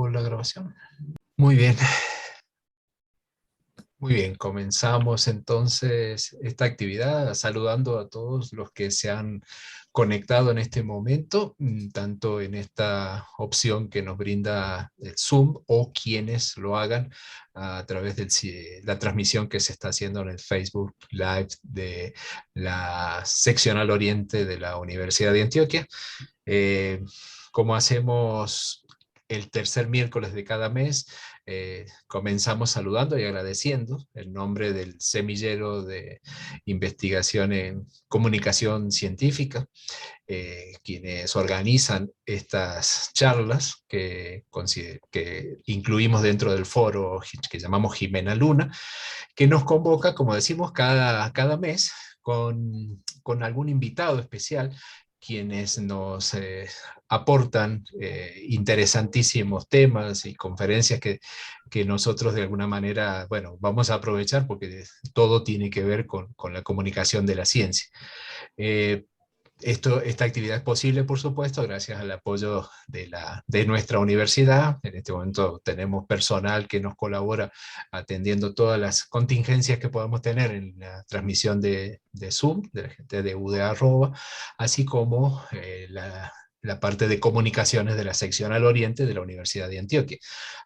probó la grabación. Muy bien, muy bien. Comenzamos entonces esta actividad saludando a todos los que se han conectado en este momento, tanto en esta opción que nos brinda el Zoom o quienes lo hagan a través de la transmisión que se está haciendo en el Facebook Live de la seccional Oriente de la Universidad de Antioquia. Eh, Como hacemos el tercer miércoles de cada mes, comenzamos saludando y agradeciendo el nombre del semillero de investigación en comunicación científica, quienes organizan estas charlas que incluimos dentro del foro que llamamos Jimena Luna, que nos convoca, como decimos, cada mes con algún invitado especial, quienes nos aportan interesantísimos temas y conferencias que nosotros de alguna manera, bueno, vamos a aprovechar porque todo tiene que ver con la comunicación de la ciencia. Eh, Esta actividad es posible, por supuesto, gracias al apoyo de nuestra universidad. En este momento tenemos personal que nos colabora atendiendo todas las contingencias que podamos tener en la transmisión de Zoom, de la gente de UDA Arroba, así como la parte de comunicaciones de la sección al Oriente de la Universidad de Antioquia.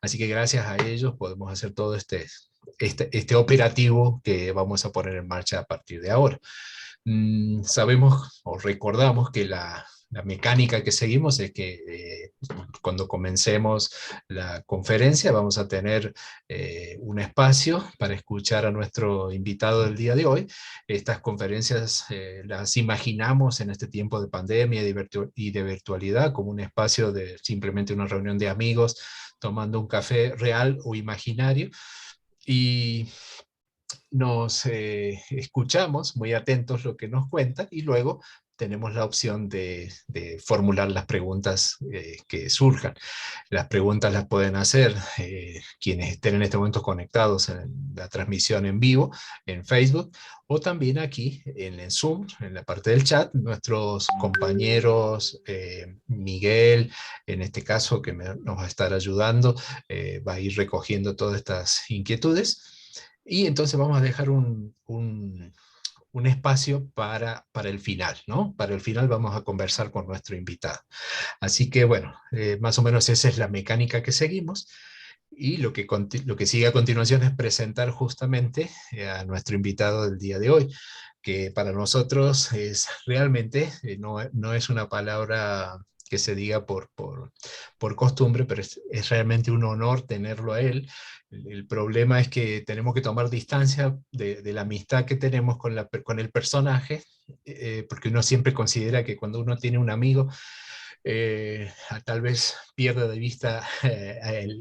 Así que gracias a ellos podemos hacer todo este operativo que vamos a poner en marcha a partir de ahora. Sabemos o recordamos que la mecánica que seguimos es que cuando comencemos la conferencia vamos a tener un espacio para escuchar a nuestro invitado del día de hoy. Estas conferencias las imaginamos en este tiempo de pandemia y de virtualidad como un espacio de simplemente una reunión de amigos tomando un café real o imaginario, y nos escuchamos muy atentos lo que nos cuentan y luego tenemos la opción de formular las preguntas que surjan. Las preguntas las pueden hacer quienes estén en este momento conectados en la transmisión en vivo en Facebook, o también aquí en el Zoom, en la parte del chat, nuestros compañeros Miguel, en este caso, que nos va a estar ayudando, va a ir recogiendo todas estas inquietudes. Y entonces vamos a dejar un espacio para el final, ¿no? Para el final vamos a conversar con nuestro invitado. Así que bueno, más o menos esa es la mecánica que seguimos. Y lo que sigue a continuación es presentar justamente a nuestro invitado del día de hoy, que para nosotros es realmente, no es una palabra que se diga por costumbre, pero es realmente un honor tenerlo a él. El problema es que tenemos que tomar distancia de la amistad que tenemos con el personaje, porque uno siempre considera que cuando uno tiene un amigo, tal vez pierda de vista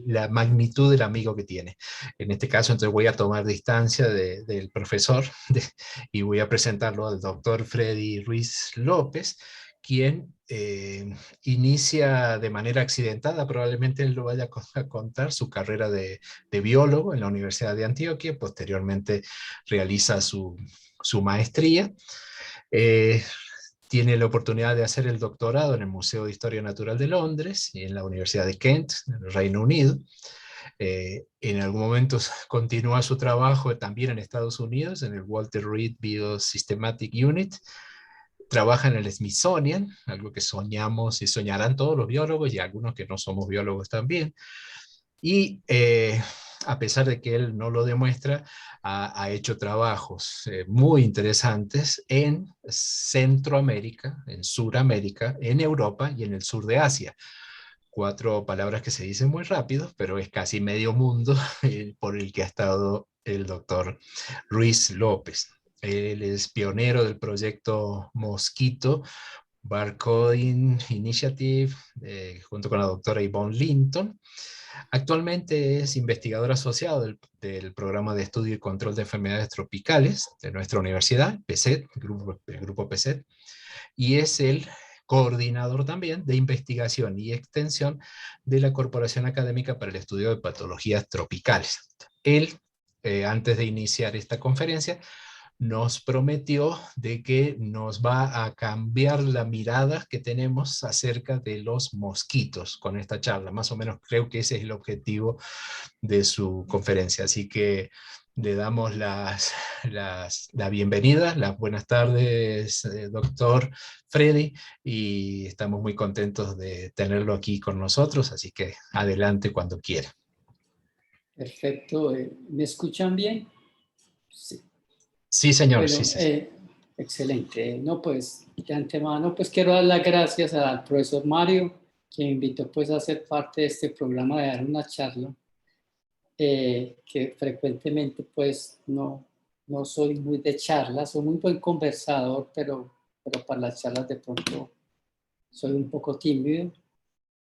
la magnitud del amigo que tiene. En este caso, entonces voy a tomar distancia del profesor y voy a presentarlo al doctor Freddy Ruiz López, quien inicia de manera accidentada, probablemente él lo vaya a contar, su carrera de biólogo en la Universidad de Antioquia. Posteriormente realiza su maestría. Eh, Tiene la oportunidad de hacer el doctorado en el Museo de Historia Natural de Londres y en la Universidad de Kent, en el Reino Unido. En algún momento continúa su trabajo también en Estados Unidos, en el Walter Reed Biosystematic Unit. Trabaja en el Smithsonian, algo que soñamos y soñarán todos los biólogos y algunos que no somos biólogos también. Y a pesar de que él no lo demuestra, ha hecho trabajos muy interesantes en Centroamérica, en Suramérica, en Europa y en el sur de Asia. Cuatro palabras que se dicen muy rápido, pero es casi medio mundo por el que ha estado el doctor Ruiz López. Él es pionero del proyecto Mosquito Barcoding Initiative, junto con la doctora Yvonne Linton. Actualmente es investigador asociado del programa de estudio y control de enfermedades tropicales de nuestra universidad, PECET, el grupo PECET, y es el coordinador también de investigación y extensión de la Corporación Académica para el Estudio de Patologías Tropicales. Él, antes de iniciar esta conferencia, nos prometió de que nos va a cambiar la mirada que tenemos acerca de los mosquitos con esta charla. Más o menos creo que ese es el objetivo de su conferencia. Así que le damos la bienvenida, las buenas tardes, doctor Freddy, y estamos muy contentos de tenerlo aquí con nosotros, así que adelante cuando quiera. Perfecto. ¿Me escuchan bien? Sí. Sí, señor. Bueno, Sí. excelente. No, pues de antemano, pues quiero dar las gracias al profesor Mario, que me invitó pues a ser parte de este programa de dar una charla, que frecuentemente pues no soy muy de charlas, soy muy buen conversador, pero para las charlas de pronto soy un poco tímido,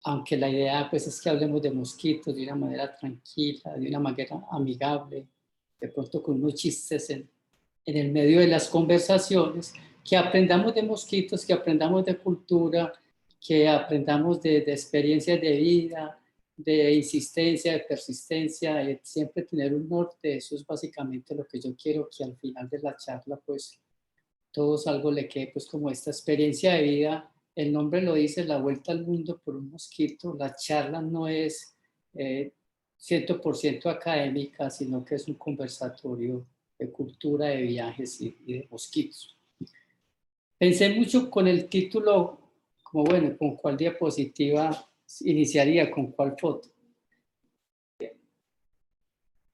aunque la idea pues es que hablemos de mosquitos de una manera tranquila, de una manera amigable, de pronto con unos chistes en el medio de las conversaciones, que aprendamos de mosquitos, que aprendamos de cultura, que aprendamos de experiencias de vida, de insistencia, de persistencia, de siempre tener un norte. Eso es básicamente lo que yo quiero, que al final de la charla pues todos algo le quede pues como esta experiencia de vida. El nombre lo dice, la vuelta al mundo por un mosquito. La charla no es 100% académica, sino que es un conversatorio de cultura, de viajes y de mosquitos. Pensé mucho con el título, como bueno, con cuál diapositiva iniciaría, con cuál foto.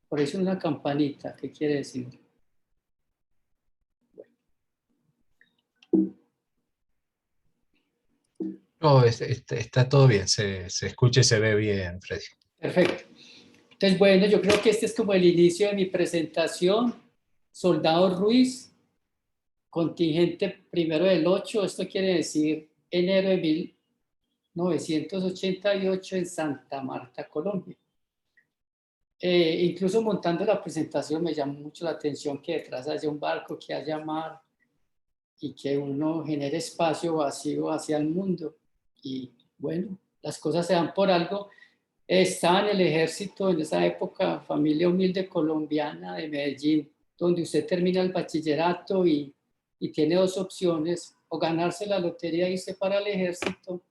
Por eso una campanita, ¿qué quiere decir? No, está todo bien, se escucha y se ve bien, Freddy. Perfecto. Entonces, bueno, yo creo que este es como el inicio de mi presentación. Soldado Ruiz, contingente 1/8, esto quiere decir enero de 1988 en Santa Marta, Colombia. Incluso montando la presentación me llamó mucho la atención que detrás haya un barco, que haya mar y que uno genere espacio vacío hacia el mundo. Y bueno, las cosas se dan por algo. Estaba en el ejército en esa época, familia humilde colombiana de Medellín, donde usted termina el bachillerato y tiene dos opciones: o ganarse la lotería y irse para el ejército,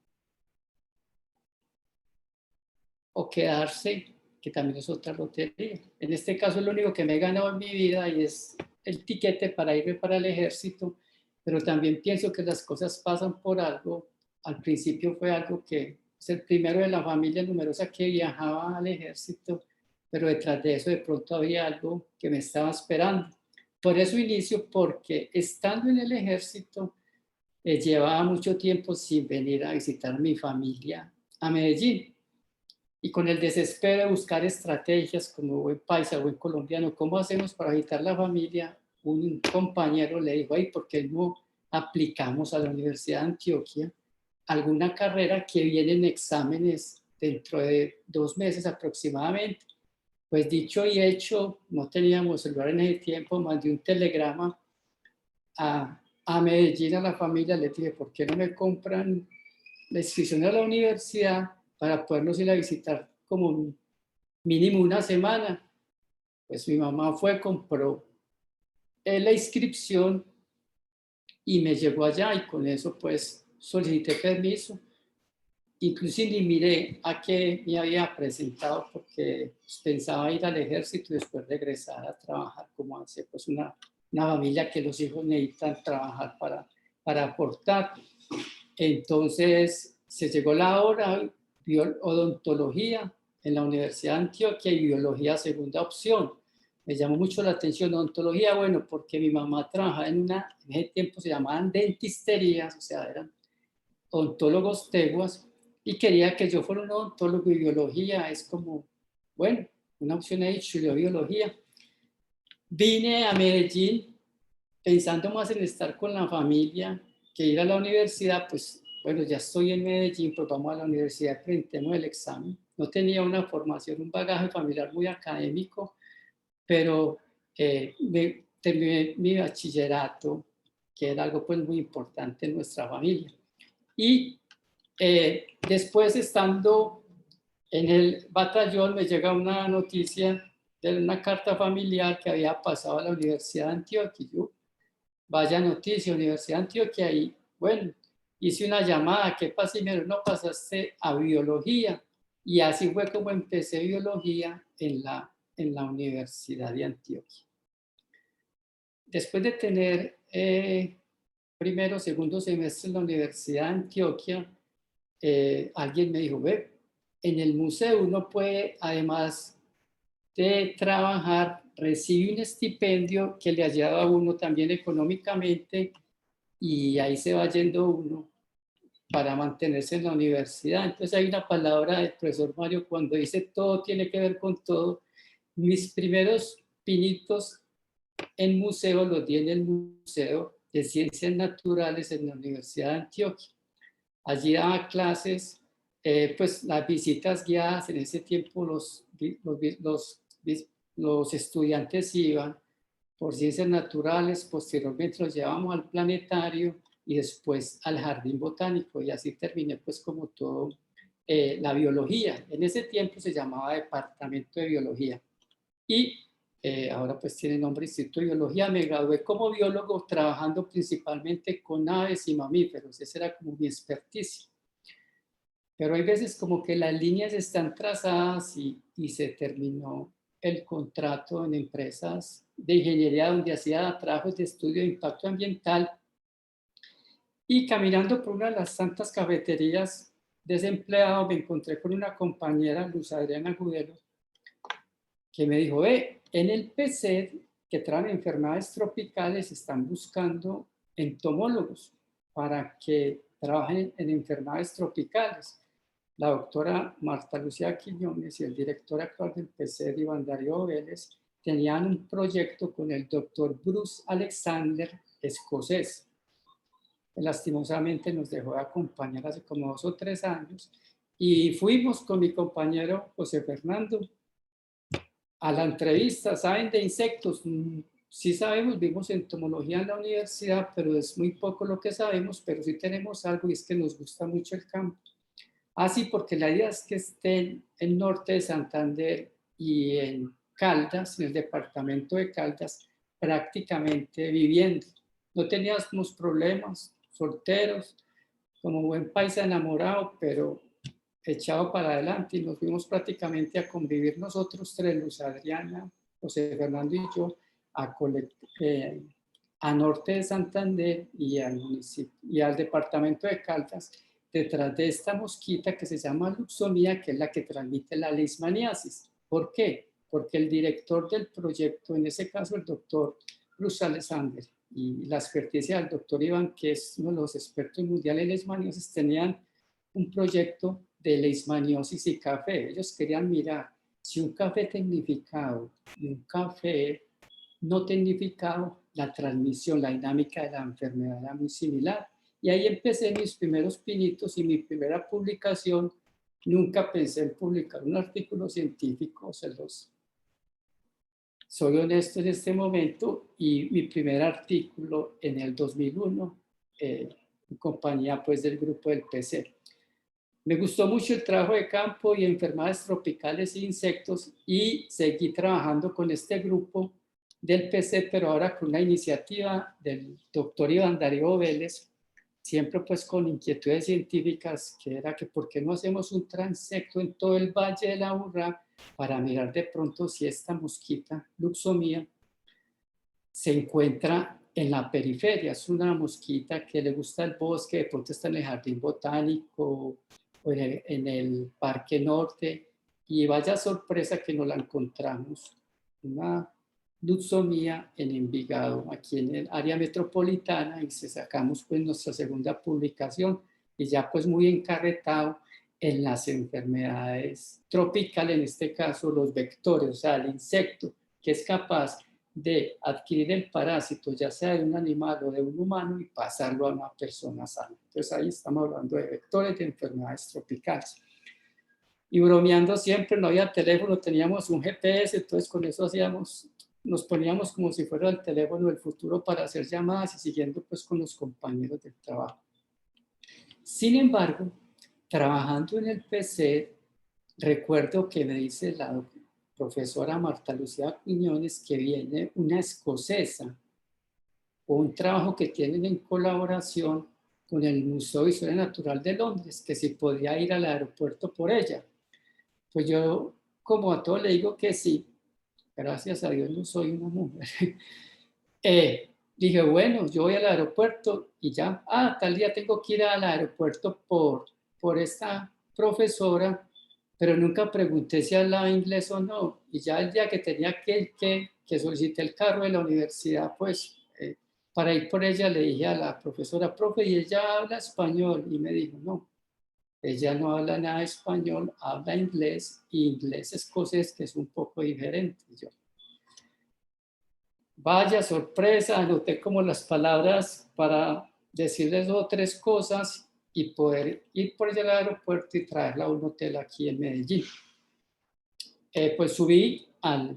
o quedarse, que también es otra lotería. En este caso es lo único que me he ganado en mi vida y es el tiquete para irme para el ejército, pero también pienso que las cosas pasan por algo. Al principio fue algo que es el primero de la familia numerosa que viajaba al ejército, pero detrás de eso de pronto había algo que me estaba esperando. Por eso inicio, porque estando en el ejército llevaba mucho tiempo sin venir a visitar a mi familia a Medellín. Y con el desespero de buscar estrategias como buen paisa, buen colombiano, ¿cómo hacemos para visitar la familia? Un compañero le dijo, ay, ¿por qué no aplicamos a la Universidad de Antioquia alguna carrera que viene en exámenes dentro de 2 meses aproximadamente? Pues dicho y hecho, no teníamos celular en ese tiempo, mandé un telegrama a Medellín a la familia, le dije, ¿por qué no me compran la inscripción a la universidad para podernos ir a visitar como mínimo una semana? Pues mi mamá fue, compró la inscripción y me llegó allá, y con eso pues solicité permiso. Inclusive ni miré a qué me había presentado, porque pues, pensaba ir al ejército y después regresar a trabajar, como hace pues una familia que los hijos necesitan trabajar para aportar. Entonces se llegó la hora, odontología en la Universidad de Antioquia y biología segunda opción. Me llamó mucho la atención odontología, bueno, porque mi mamá trabajaba en ese tiempo se llamaban dentisterías, o sea, eran odontólogos teguas, y quería que yo fuera un odontólogo, y biología es como, bueno, una opción ahí, estudió biología. Vine a Medellín pensando más en estar con la familia que ir a la universidad. Pues bueno, ya estoy en Medellín, pues vamos a la universidad, presentemos el examen. No tenía una formación, un bagaje familiar muy académico, pero terminé mi bachillerato, que era algo pues muy importante en nuestra familia. Y después, estando en el batallón, me llega una noticia de una carta familiar que había pasado a la Universidad de Antioquia. Yo vaya noticia, Universidad de Antioquia, y bueno, hice una llamada, ¿qué pasa? Y me dijeron, no, pasaste a biología. Y así fue como empecé biología en la Universidad de Antioquia. Después de tener primero, segundo semestre en la Universidad de Antioquia, alguien me dijo, ve, en el museo uno puede, además de trabajar, recibe un estipendio que le ayuda a uno también económicamente y ahí se va yendo uno para mantenerse en la universidad. Entonces hay una palabra del profesor Mario cuando dice todo tiene que ver con todo. Mis primeros pinitos en museo los di en el Museo de Ciencias Naturales en la Universidad de Antioquia. Allí daba clases, pues las visitas guiadas, en ese tiempo los estudiantes iban por ciencias naturales, posteriormente los llevamos al planetario y después al jardín botánico y así terminé pues como todo la biología. En ese tiempo se llamaba Departamento de Biología y ahora pues tiene nombre Instituto de Biología. Me gradué como biólogo trabajando principalmente con aves y mamíferos, esa era como mi experticia. Pero hay veces como que las líneas están trazadas y se terminó el contrato en empresas de ingeniería donde hacía trabajos de estudio de impacto ambiental y caminando por una de las tantas cafeterías desempleado me encontré con una compañera, Luz Adriana Agudelo, que me dijo, en el PCED que traen enfermedades tropicales están buscando entomólogos para que trabajen en enfermedades tropicales. La doctora Marta Lucía Quiñones y el director actual del PCED, Iván Darío Vélez, tenían un proyecto con el doctor Bruce Alexander, escocés. Lastimosamente nos dejó de acompañar hace como 2 o 3 años y fuimos con mi compañero José Fernando a la entrevista. ¿Saben de insectos? Sí sabemos, vimos entomología en la universidad, pero es muy poco lo que sabemos, pero sí tenemos algo y es que nos gusta mucho el campo. Así porque la idea es que estén en el norte de Santander y en Caldas, en el departamento de Caldas, prácticamente viviendo. No teníamos problemas, solteros, como buen paisa enamorado, pero echado para adelante y nos fuimos prácticamente a convivir nosotros tres, Luz Adriana, José Fernando y yo, a norte de Santander y al municipio y al departamento de Caldas, detrás de esta mosquita que se llama luxomía, que es la que transmite la leishmaniasis. ¿Por qué? Porque el director del proyecto, en ese caso el doctor Bruce Alexander, y la experticia del doctor Iván, que es uno de los expertos mundiales en leishmaniosis, tenían un proyecto de leishmaniosis y café. Ellos querían mirar si un café tecnificado y un café no tecnificado, la transmisión, la dinámica de la enfermedad era muy similar. Y ahí empecé mis primeros pinitos y mi primera publicación. Nunca pensé en publicar un artículo científico, soy honesto en este momento, y mi primer artículo en el 2001, en compañía pues del grupo del PC. Me gustó mucho el trabajo de campo y enfermedades tropicales e insectos y seguí trabajando con este grupo del PC, pero ahora con una iniciativa del doctor Iván Darío Vélez, siempre pues con inquietudes científicas, que era que por qué no hacemos un transecto en todo el Valle de la Urrá para mirar de pronto si esta mosquita, luxomía, se encuentra en la periferia. Es una mosquita que le gusta el bosque, de pronto está en el jardín botánico o en el Parque Norte, y vaya sorpresa que no la encontramos. Una luxomía en Envigado, aquí en el área metropolitana, y se sacamos pues nuestra segunda publicación, y ya pues muy encarretado en las enfermedades tropicales, en este caso los vectores, o sea, el insecto que es capaz de adquirir el parásito, ya sea de un animal o de un humano, y pasarlo a una persona sana. Entonces ahí estamos hablando de vectores de enfermedades tropicales. Y bromeando siempre, no había teléfono, teníamos un GPS, entonces con eso nos poníamos como si fuera el teléfono del futuro para hacer llamadas y siguiendo pues con los compañeros del trabajo. Sin embargo, trabajando en el PC, recuerdo que me dice la profesora Marta Lucía Quiñones que viene una escocesa o un trabajo que tienen en colaboración con el Museo de Historia Natural de Londres, que si podía ir al aeropuerto por ella. Pues yo, como a todo le digo que sí, gracias a Dios no soy una mujer. Dije, bueno, yo voy al aeropuerto y ya, tal día tengo que ir al aeropuerto por esta profesora, pero nunca pregunté si hablaba inglés o no. Y ya el día que tenía que solicité el carro de la universidad, pues para ir por ella le dije a la profesora, profe, ¿y ella habla español? Y me dijo, no, ella no habla nada de español, habla inglés, y inglés escocés, que es un poco diferente. Y yo, vaya sorpresa, anoté como las palabras para decirles 2 o 3 cosas y poder ir por ella al aeropuerto y traerla a un hotel aquí en Medellín. Pues subí al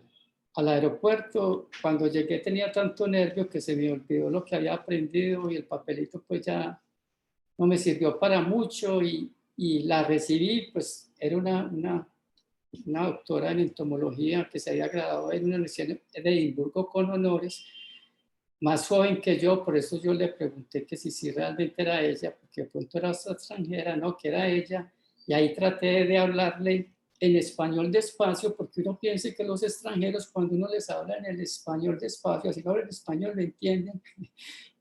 aeropuerto. Cuando llegué tenía tanto nervio que se me olvidó lo que había aprendido y el papelito pues ya no me sirvió para mucho, y la recibí. Pues era una doctora en entomología que se había graduado en una universidad de Edimburgo con honores, más joven que yo. Por eso yo le pregunté que si realmente era ella, porque de pronto era extranjera, no, que era ella, y ahí traté de hablarle en español despacio, porque uno piensa que los extranjeros, cuando uno les habla en el español despacio, así no hablan español, lo entienden.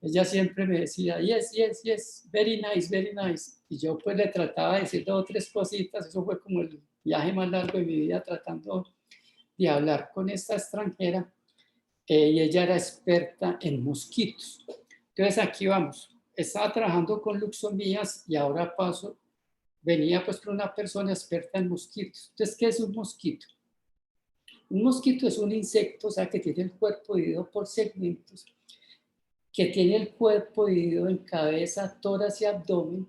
Ella siempre me decía, yes, yes, yes, very nice, very nice. Y yo pues le trataba de decir 2 o 3 cositas. Eso fue como el viaje más largo de mi vida, tratando de hablar con esta extranjera. Y ella era experta en mosquitos. Entonces aquí vamos. Estaba trabajando con luxomías y ahora venía pues con una persona experta en mosquitos. Entonces, ¿qué es un mosquito? Un mosquito es un insecto, o sea, que tiene el cuerpo dividido por segmentos, que tiene el cuerpo dividido en cabeza, tórax y abdomen,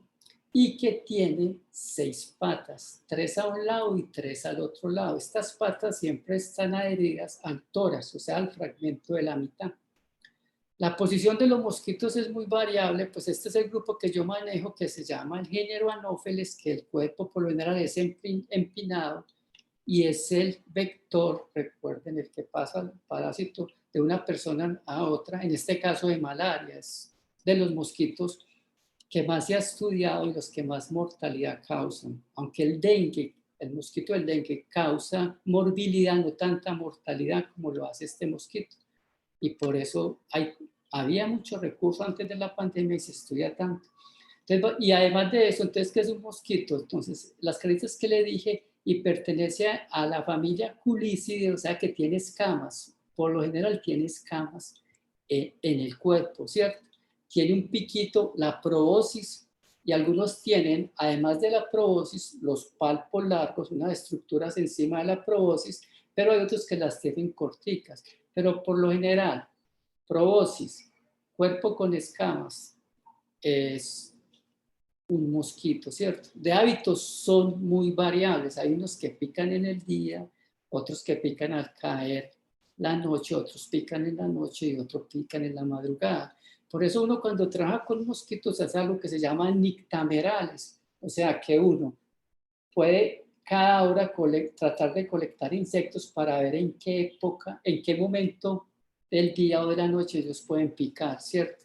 y que tiene 6 patas, 3 a un lado y 3 al otro lado. Estas patas siempre están adheridas al tórax, o sea, al fragmento de la mitad. La posición de los mosquitos es muy variable. Pues este es el grupo que yo manejo, que se llama el género Anopheles, que el cuerpo por lo general es empinado y es el vector, recuerden, el que pasa el parásito de una persona a otra, en este caso de malaria. Es de los mosquitos que más se ha estudiado y los que más mortalidad causan. Aunque el mosquito del dengue causa morbilidad, no tanta mortalidad como lo hace este mosquito. Y por eso había mucho recurso antes de la pandemia y se estudia tanto. Entonces, y además de eso, entonces, ¿qué es un mosquito? Entonces, las características que le dije, y pertenece a la familia Culicidae, o sea, que tiene escamas. Por lo general tiene escamas en el cuerpo, ¿cierto? Tiene un piquito, la proboscis, y algunos tienen, además de la proboscis, los palpos largos, unas estructuras encima de la proboscis, pero hay otros que las tienen corticas. Pero por lo general, proboscis, cuerpo con escamas, es un mosquito, ¿cierto? De hábitos son muy variables. Hay unos que pican en el día, otros que pican al caer la noche, otros pican en la noche y otros pican en la madrugada. Por eso uno, cuando trabaja con mosquitos, hace algo que se llama nictamerales. O sea, que uno puede cada hora tratar de colectar insectos para ver en qué época, en qué momento del día o de la noche ellos pueden picar, ¿cierto?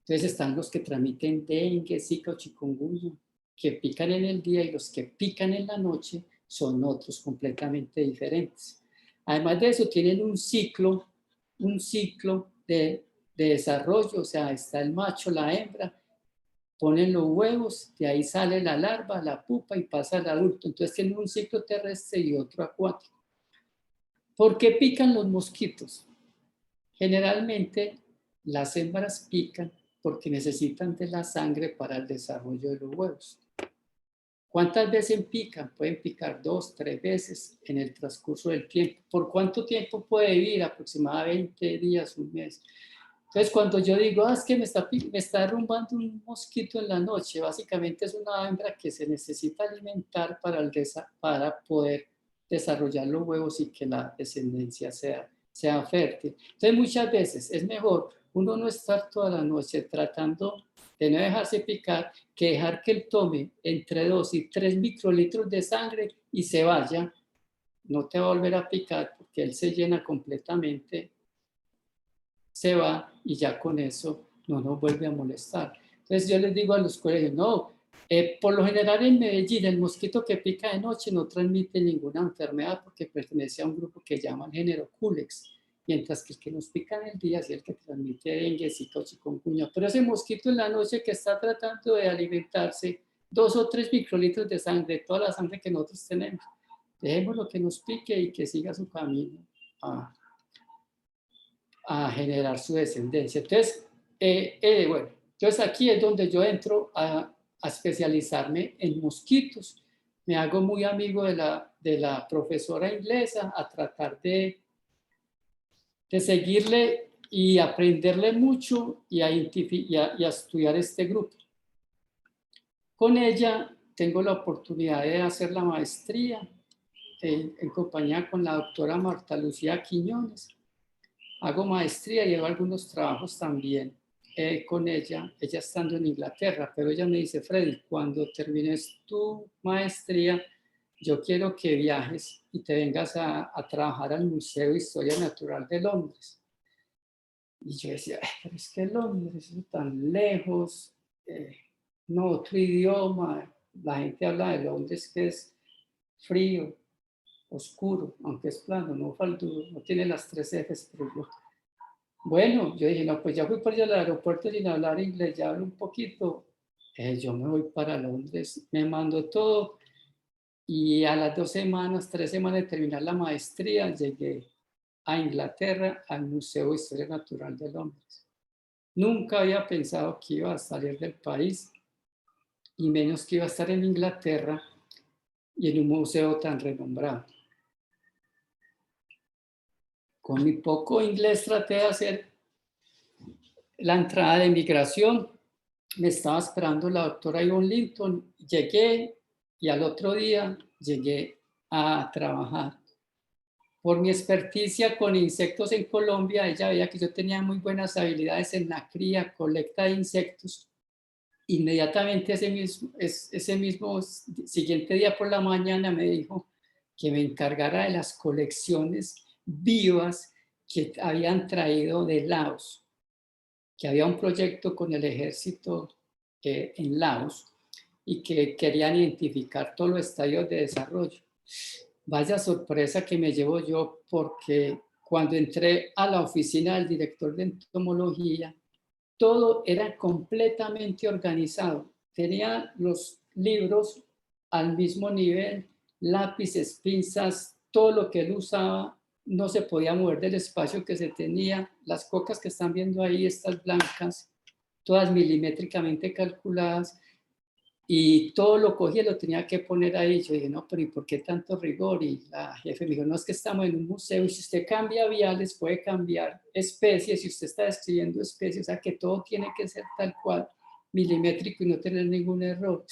Entonces están los que transmiten dengue, zika o chikungunya, que pican en el día, y los que pican en la noche son otros completamente diferentes. Además de eso, tienen un ciclo de desarrollo. O sea, está el macho, la hembra, ponen los huevos, de ahí sale la larva, la pupa, y pasa al adulto. Entonces tienen un ciclo terrestre y otro acuático. ¿Por qué pican los mosquitos? Generalmente las hembras pican porque necesitan de la sangre para el desarrollo de los huevos. ¿Cuántas veces pican? Pueden picar 2, 3 veces en el transcurso del tiempo. ¿Por cuánto tiempo puede vivir? Aproximadamente 20 días, un mes. Entonces, cuando yo digo, es que me está derrumbando un mosquito en la noche, básicamente es una hembra que se necesita alimentar para poder desarrollar los huevos y que la descendencia sea fértil. Entonces, muchas veces es mejor uno no estar toda la noche tratando de no dejarse picar, que dejar que él tome entre 2 y 3 microlitros de sangre y se vaya. No te va a volver a picar porque él se llena completamente se va y ya con eso no nos vuelve a molestar. Entonces yo les digo a los colegios, no, por lo general en Medellín el mosquito que pica de noche no transmite ninguna enfermedad porque pertenece a un grupo que llaman género Culex, mientras que el que nos pica en el día es el que transmite dengue, zika o chikungunya. Pero ese mosquito en la noche que está tratando de alimentarse 2 o 3 microlitros de sangre, toda la sangre que nosotros tenemos, dejémoslo que nos pique y que siga su camino a generar su descendencia. Entonces, bueno, entonces aquí es donde yo entro a especializarme en mosquitos. Me hago muy amigo de la profesora inglesa a tratar de seguirle y aprenderle mucho y a estudiar este grupo. Con ella tengo la oportunidad de hacer la maestría en compañía con la doctora Marta Lucía Quiñones. Hago maestría y llevo algunos trabajos también con ella estando en Inglaterra, pero ella me dice, Freddy, cuando termines tu maestría, yo quiero que viajes y te vengas a trabajar al Museo de Historia Natural de Londres. Y yo decía, pero es que Londres es tan lejos, no, otro idioma, la gente habla de Londres que es frío, oscuro, aunque es plano, no tiene las 3 Fs, pero bueno, yo dije, no, pues ya fui por allá al aeropuerto sin hablar inglés, ya hablo un poquito, yo me voy para Londres, me mando todo y a las 2 semanas, 3 semanas de terminar la maestría, llegué a Inglaterra, al Museo de Historia Natural de Londres. Nunca había pensado que iba a salir del país y menos que iba a estar en Inglaterra y en un museo tan renombrado. Con mi poco inglés traté de hacer la entrada de migración. Me estaba esperando la doctora Yvonne Linton. Llegué y al otro día llegué a trabajar. Por mi experticia con insectos en Colombia, ella veía que yo tenía muy buenas habilidades en la cría, colecta de insectos. Inmediatamente ese mismo siguiente día por la mañana me dijo que me encargara de las colecciones vivas que habían traído de Laos, que había un proyecto con el ejército en Laos y que querían identificar todos los estadios de desarrollo. Vaya sorpresa que me llevo yo, porque cuando entré a la oficina del director de entomología, todo era completamente organizado. Tenía los libros al mismo nivel, lápices, pinzas, todo lo que él usaba no se podía mover del espacio que se tenía. Las cocas que están viendo ahí, estas blancas, todas milimétricamente calculadas, y todo lo cogía y lo tenía que poner ahí. Yo dije, no, pero ¿y por qué tanto rigor? Y la jefe me dijo, no, es que estamos en un museo y si usted cambia viales puede cambiar especies, si usted está describiendo especies, o sea que todo tiene que ser tal cual, milimétrico y no tener ningún error.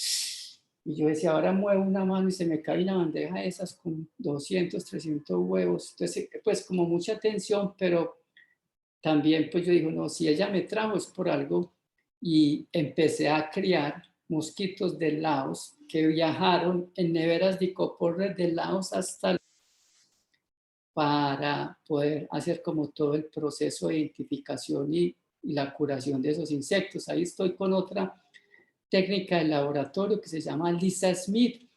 Y yo decía, ahora muevo una mano y se me cae una bandeja de esas con 200, 300 huevos. Entonces, pues como mucha tensión, pero también pues yo digo, no, si ella me trajo es por algo, y empecé a criar mosquitos de Laos que viajaron en neveras de icopor de Laos hasta para poder hacer como todo el proceso de identificación y la curación de esos insectos. Ahí estoy con otra técnica de laboratorio que se llama Lisa Smith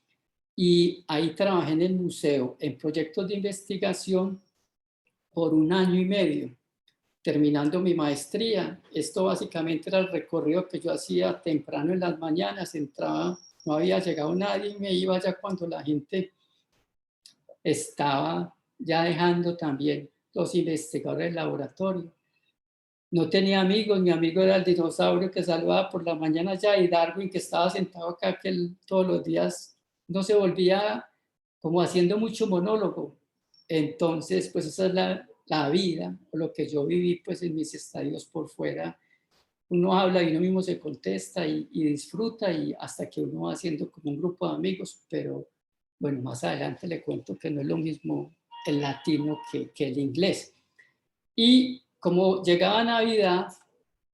y ahí trabajé en el museo en proyectos de investigación por 1 año y medio. Terminando mi maestría, esto básicamente era el recorrido que yo hacía temprano en las mañanas, entraba, no había llegado nadie y me iba ya cuando la gente estaba ya dejando también los investigadores del laboratorio. No tenía amigos, mi amigo era el dinosaurio que saludaba por la mañana ya y Darwin que estaba sentado acá que él, todos los días no se volvía como haciendo mucho monólogo. Entonces, pues esa es la vida, o lo que yo viví pues en mis estadios por fuera. Uno habla y uno mismo se contesta y disfruta y hasta que uno va haciendo como un grupo de amigos, pero bueno, más adelante le cuento que no es lo mismo el latino que el inglés. Y como llegaba Navidad,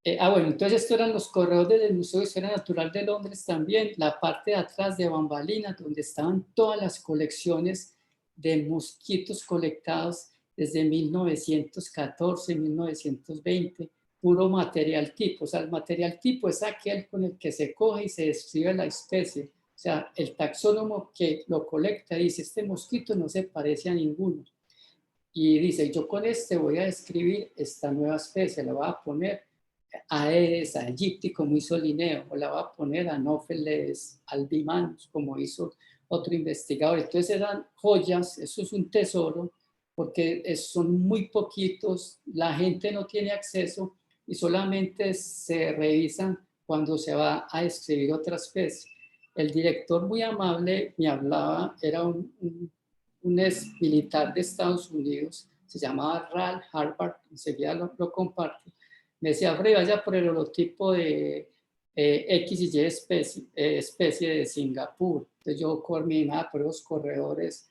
bueno, entonces estos eran los corredores del Museo de Historia Natural de Londres también, la parte de atrás de bambalinas, donde estaban todas las colecciones de mosquitos colectados desde 1914, 1920, puro material tipo. O sea, el material tipo es aquel con el que se coge y se describe la especie. O sea, el taxónomo que lo colecta dice, este mosquito no se parece a ninguno. Y dice, yo con este voy a describir esta nueva especie, la voy a poner Aedes aegypti, como hizo Linneo, o la va a poner Anopheles albimanus, como hizo otro investigador. Entonces eran joyas, eso es un tesoro, porque son muy poquitos, la gente no tiene acceso y solamente se revisan cuando se va a escribir otra especie. El director muy amable me hablaba, era un ex militar de Estados Unidos, se llamaba Ralph Harvard, enseguida lo comparto. Me decía, Freddy, vaya por el holotipo de X y Y especie de Singapur. Entonces yo coordinaba por los corredores,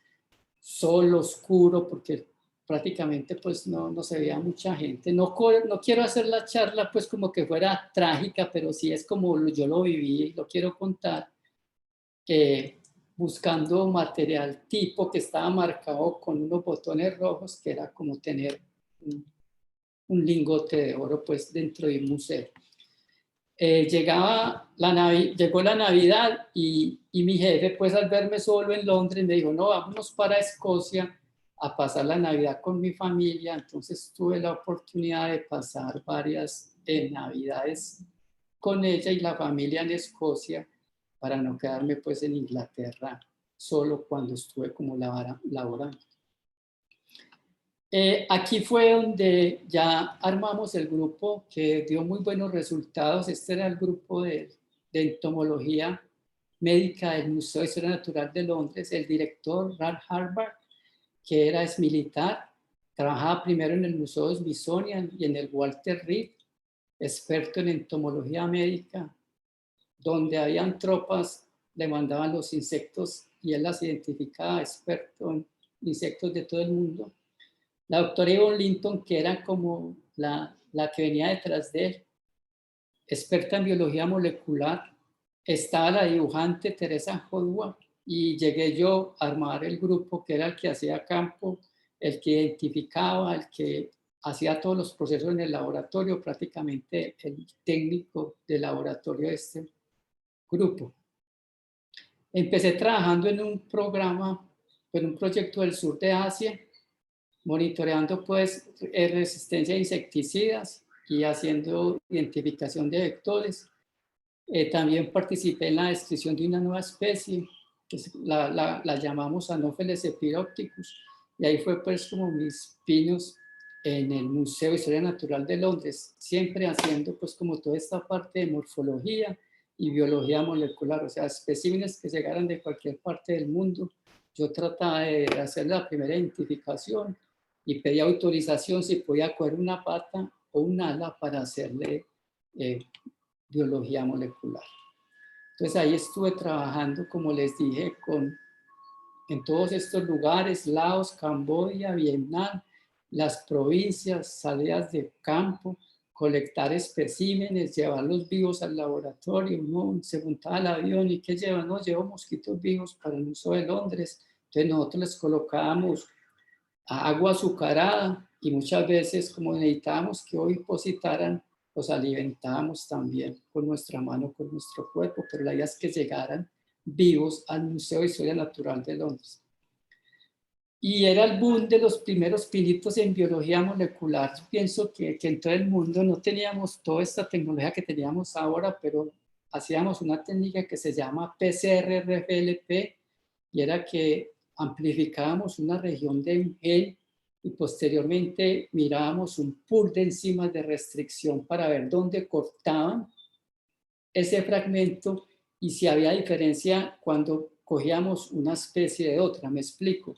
sol oscuro, porque prácticamente pues no se veía mucha gente. No quiero hacer la charla pues como que fuera trágica, pero sí es como yo lo viví y lo quiero contar. Buscando material tipo que estaba marcado con unos botones rojos, que era como tener un lingote de oro pues dentro de un museo. Llegó la Navidad y mi jefe pues al verme solo en Londres me dijo, no, vámonos para Escocia a pasar la Navidad con mi familia. Entonces tuve la oportunidad de pasar varias Navidades con ella y la familia en Escocia, para no quedarme pues en Inglaterra solo cuando estuve como laborando. Aquí fue donde ya armamos el grupo que dio muy buenos resultados. Este era el grupo de entomología médica del Museo de Historia Natural de Londres. El director, Ralph Harvard, que era exmilitar, trabajaba primero en el Museo de Smithsonian y en el Walter Reed, experto en entomología médica, donde habían tropas, le mandaban los insectos y él las identificaba, experto en insectos de todo el mundo. La doctora Yvonne Linton, que era como la que venía detrás de él, experta en biología molecular. Estaba la dibujante Teresa Howard y llegué yo a armar el grupo, que era el que hacía campo, el que identificaba, el que hacía todos los procesos en el laboratorio, prácticamente el técnico del laboratorio de este grupo. Empecé trabajando en un programa, en un proyecto del sur de Asia, monitoreando pues resistencia a insecticidas y haciendo identificación de vectores. También participé en la descripción de una nueva especie, que la llamamos Anopheles epiropticus, y ahí fue pues como mis pinos en el Museo de Historia Natural de Londres, siempre haciendo pues como toda esta parte de morfología y biología molecular, o sea, especímenes que llegaran de cualquier parte del mundo. Yo trataba de hacer la primera identificación y pedía autorización si podía coger una pata o un ala para hacerle biología molecular. Entonces ahí estuve trabajando, como les dije, en todos estos lugares, Laos, Camboya, Vietnam, las provincias, salidas de campo, colectar especímenes, llevarlos vivos al laboratorio. Uno se montaba al avión y ¿qué lleva? No, llevo mosquitos vivos para el Museo de Londres. Entonces nosotros les colocábamos agua azucarada y muchas veces, como necesitábamos que hoy depositaran, los alimentábamos también con nuestra mano, con nuestro cuerpo, pero la idea es que llegaran vivos al Museo de Historia Natural de Londres. Y era el boom de los primeros pinitos en biología molecular. Yo pienso que en todo el mundo no teníamos toda esta tecnología que teníamos ahora, pero hacíamos una técnica que se llama PCR-RFLP, y era que amplificábamos una región de un gen y posteriormente mirábamos un pool de enzimas de restricción para ver dónde cortaban ese fragmento y si había diferencia cuando cogíamos una especie de otra. Me explico.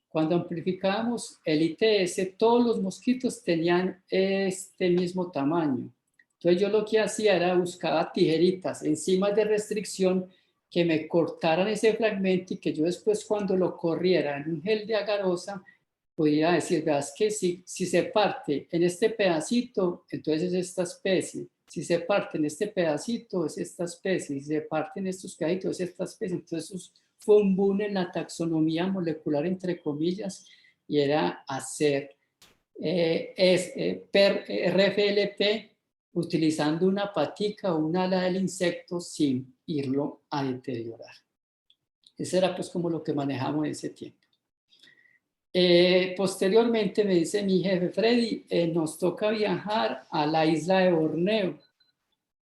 Cuando amplificábamos el ITS, todos los mosquitos tenían este mismo tamaño. Entonces yo lo que hacía era buscaba tijeritas, enzimas de restricción que me cortaran ese fragmento y que yo después cuando lo corriera en un gel de agarosa podía decir, veas que si se parte en este pedacito, entonces es esta especie. Si se parte en este pedacito, es esta especie. Si se parte en estos pedacitos, es esta especie. Entonces fue un boom en la taxonomía molecular, entre comillas, y era hacer RFLP utilizando una patica o un ala del insecto sin irlo a deteriorar. Eso era pues como lo que manejamos en ese tiempo. Posteriormente me dice mi jefe, Freddy, nos toca viajar a la isla de Borneo.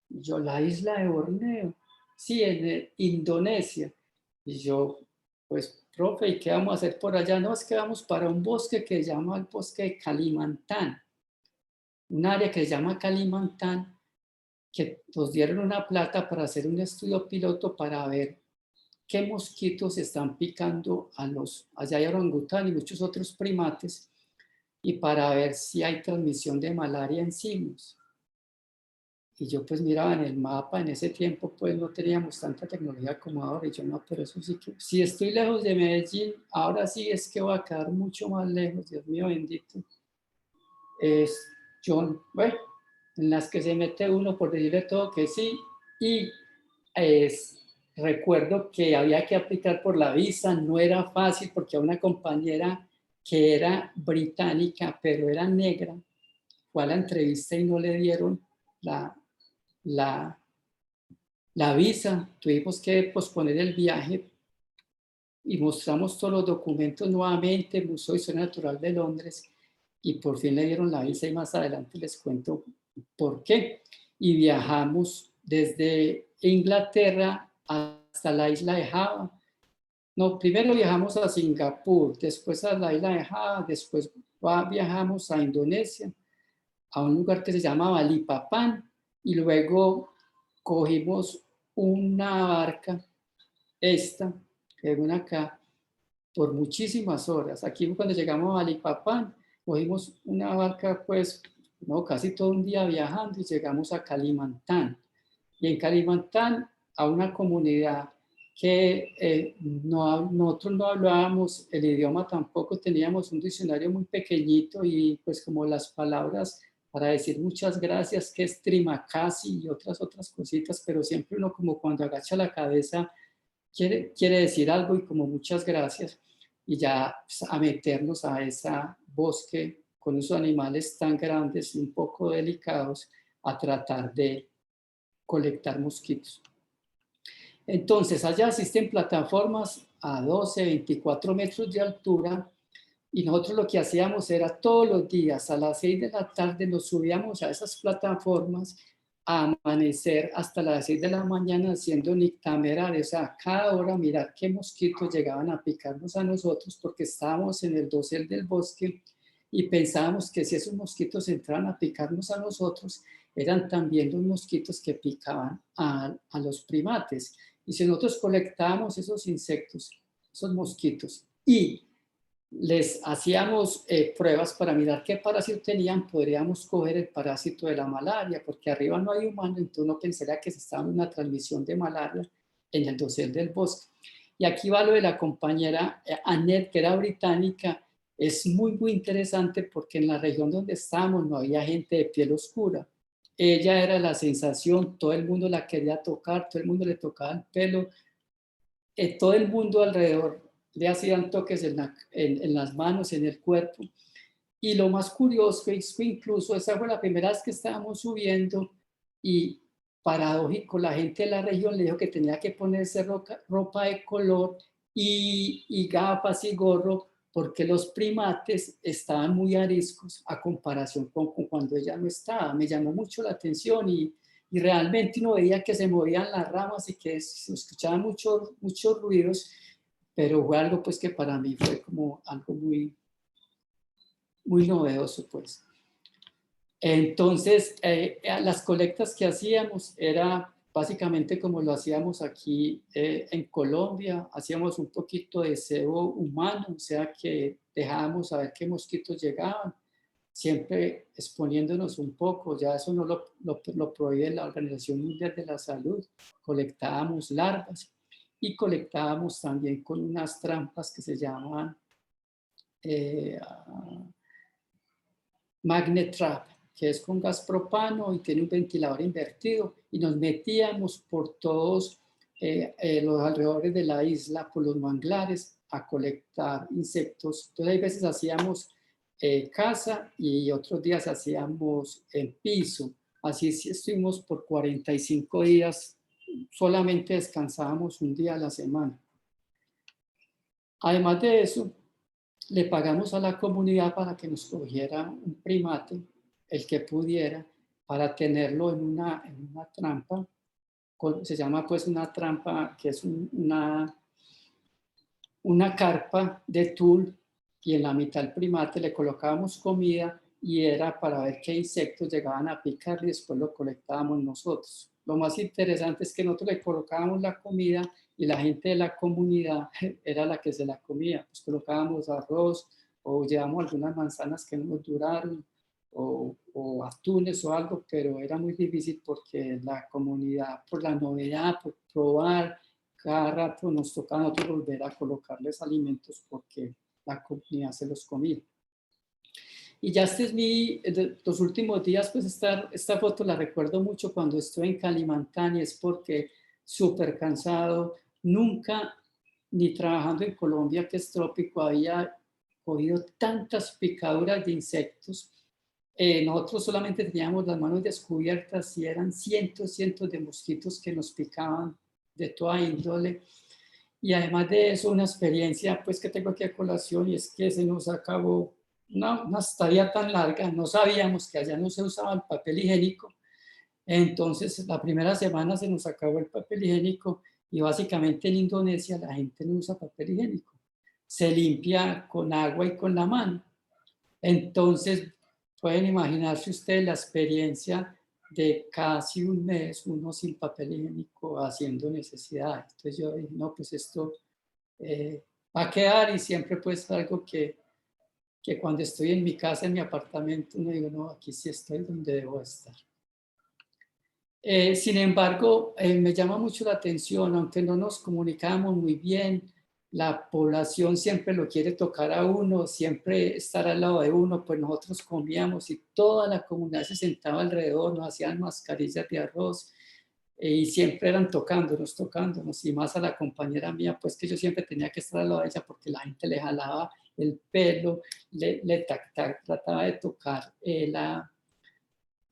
Y yo, la isla de Borneo, sí, en Indonesia. Y yo, pues, profe, ¿y qué vamos a hacer por allá? No, es que vamos para un bosque que se llama el bosque de Kalimantan. Un área que se llama Kalimantan, que nos dieron una plata para hacer un estudio piloto para ver qué mosquitos están picando allá hay orangután y muchos otros primates, y para ver si hay transmisión de malaria en simios. Y yo pues miraba en el mapa, en ese tiempo pues no teníamos tanta tecnología como ahora, y yo no, pero eso sí que, si estoy lejos de Medellín, ahora sí es que voy a quedar mucho más lejos, Dios mío bendito. John, bueno, en las que se mete uno por decirle todo que sí, y recuerdo que había que aplicar por la visa, no era fácil porque a una compañera que era británica, pero era negra, fue a la entrevista y no le dieron la visa, tuvimos que posponer el viaje y mostramos todos los documentos nuevamente, Museo de Historia Natural de Londres, y por fin le dieron la visa y más adelante les cuento por qué. Y viajamos desde Inglaterra hasta la isla de Java. No, primero viajamos a Singapur, después a la isla de Java, después viajamos a Indonesia, a un lugar que se llama Balikpapan, y luego cogimos una barca, esta, que es una acá, por muchísimas horas. Aquí cuando llegamos a Balikpapan, cogimos una barca, pues, no, casi todo un día viajando y llegamos a Kalimantan. Y en Kalimantan, a una comunidad que nosotros no hablábamos el idioma tampoco, teníamos un diccionario muy pequeñito y pues como las palabras para decir muchas gracias, que es trimakasi y otras cositas, pero siempre uno como cuando agacha la cabeza quiere decir algo y como muchas gracias, y ya pues, a meternos a ese bosque con esos animales tan grandes y un poco delicados a tratar de colectar mosquitos. Entonces, allá existen plataformas a 12, 24 metros de altura, y nosotros lo que hacíamos era todos los días a las 6 de la tarde nos subíamos a esas plataformas a amanecer hasta las 6 de la mañana haciendo nictamerar, o sea, cada hora mirar qué mosquitos llegaban a picarnos a nosotros, porque estábamos en el dosel del bosque y pensábamos que si esos mosquitos entraban a picarnos a nosotros, eran también los mosquitos que picaban a los primates. Y si nosotros colectábamos esos insectos, esos mosquitos, y les hacíamos pruebas para mirar qué parásito tenían, podríamos coger el parásito de la malaria, porque arriba no hay humano, entonces uno pensaría que se estaba en una transmisión de malaria en el dosel del bosque. Y aquí va lo de la compañera Annette, que era británica. Es muy interesante porque en la región donde estábamos no había gente de piel oscura. Ella era la sensación, todo el mundo la quería tocar, todo el mundo le tocaba el pelo, todo el mundo alrededor le hacían toques en las manos, en el cuerpo. Y lo más curioso es que incluso esa fue la primera vez que estábamos subiendo y paradójico, la gente de la región le dijo que tenía que ponerse ropa de color y gafas y gorro porque los primates estaban muy ariscos a comparación con cuando ella no estaba. Me llamó mucho la atención y realmente uno veía que se movían las ramas y que se escuchaban muchos ruidos, pero fue algo pues que para mí fue como algo muy novedoso pues. Entonces, las colectas que hacíamos era básicamente como lo hacíamos aquí en Colombia, hacíamos un poquito de cebo humano, o sea que dejábamos a ver qué mosquitos llegaban, siempre exponiéndonos un poco, ya eso no lo prohíbe la Organización Mundial de la Salud. Colectábamos larvas y colectábamos también con unas trampas que se llaman magnet trap, que es con gas propano y tiene un ventilador invertido, y nos metíamos por todos los alrededores de la isla, por los manglares, a colectar insectos. Entonces, hay veces hacíamos casa y otros días hacíamos en piso. Así estuvimos por 45 días, solamente descansábamos un día a la semana. Además de eso, le pagamos a la comunidad para que nos cogiera un primate, el que pudiera, para tenerlo en una trampa. Se llama pues una trampa que es una carpa de tul, y en la mitad del primate le colocábamos comida y era para ver qué insectos llegaban a picar y después lo colectábamos nosotros. Lo más interesante es que nosotros le colocábamos la comida y la gente de la comunidad era la que se la comía. Pues colocábamos arroz o llevamos algunas manzanas que no nos duraron o atunes o algo, pero era muy difícil porque la comunidad, por la novedad, por probar, cada rato nos tocaba a nosotros volver a colocarles alimentos porque la comunidad se los comía. Y ya este es los últimos días, pues esta foto la recuerdo mucho cuando estuve en Kalimantan, y es porque súper cansado, nunca, ni trabajando en Colombia, que es trópico, había cogido tantas picaduras de insectos. Nosotros solamente teníamos las manos descubiertas y eran cientos de mosquitos que nos picaban de toda índole. Y además de eso, una experiencia pues que tengo aquí a colación, y es que se nos acabó una estadía tan larga, no sabíamos que allá no se usaba el papel higiénico. Entonces la primera semana se nos acabó el papel higiénico y básicamente en Indonesia la gente no usa papel higiénico, se limpia con agua y con la mano. Entonces pueden imaginarse ustedes la experiencia de casi un mes uno sin papel higiénico haciendo necesidades. Entonces yo dije, no, pues esto va a quedar, y siempre pues algo que cuando estoy en mi casa, en mi apartamento, uno digo, no, aquí sí estoy donde debo estar. Sin embargo, me llama mucho la atención, aunque no nos comunicamos muy bien, la población siempre lo quiere tocar a uno, siempre estar al lado de uno, pues nosotros comíamos y toda la comunidad se sentaba alrededor, nos hacían mascarillas de arroz, y siempre eran tocándonos, y más a la compañera mía, pues que yo siempre tenía que estar al lado de ella porque la gente le jalaba el pelo, trataba de tocar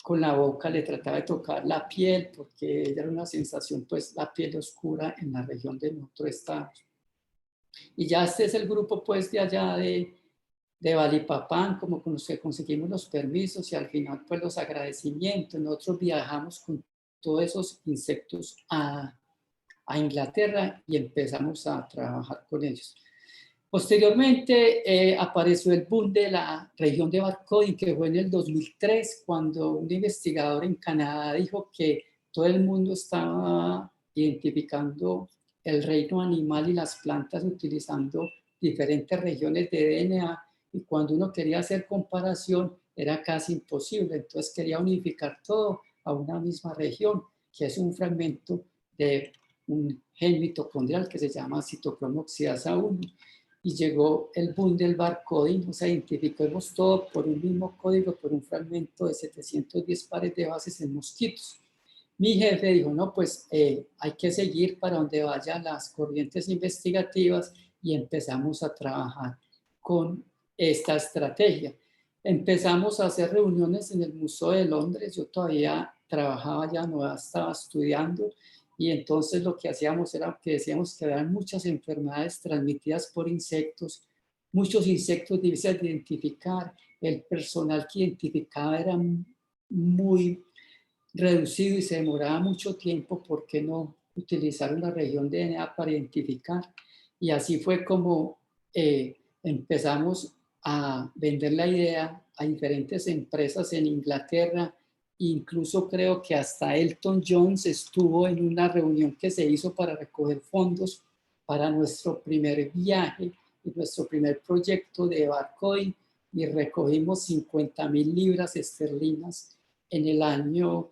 con la boca, le trataba de tocar la piel, porque era una sensación, pues la piel oscura en la región de nosotros estábamos. Y ya este es el grupo pues de allá de Balikpapan, como con los que conseguimos los permisos, y al final pues los agradecimientos. Nosotros viajamos con todos esos insectos a Inglaterra y empezamos a trabajar con ellos. Posteriormente apareció el boom de la región de Barcoding, que fue en el 2003, cuando un investigador en Canadá dijo que todo el mundo estaba identificando el reino animal y las plantas utilizando diferentes regiones de DNA, y cuando uno quería hacer comparación era casi imposible. Entonces quería unificar todo a una misma región, que es un fragmento de un gen mitocondrial que se llama citocromo oxidasa 1. Y llegó el boom del barcoding, o sea, identificamos todo por un mismo código, por un fragmento de 710 pares de bases en mosquitos. Mi jefe dijo, no, pues hay que seguir para donde vayan las corrientes investigativas, y empezamos a trabajar con esta estrategia. Empezamos a hacer reuniones en el Museo de Londres, yo todavía trabajaba ya, no estaba estudiando, y entonces lo que hacíamos era que decíamos que había muchas enfermedades transmitidas por insectos, muchos insectos difíciles de identificar, el personal que identificaba era muy reducido y se demoraba mucho tiempo. ¿Por qué no utilizar una región de DNA para identificar? Y así fue como empezamos a vender la idea a diferentes empresas en Inglaterra. Incluso creo que hasta Elton John estuvo en una reunión que se hizo para recoger fondos para nuestro primer viaje y nuestro primer proyecto de barcoding, y recogimos 50,000 libras esterlinas en el año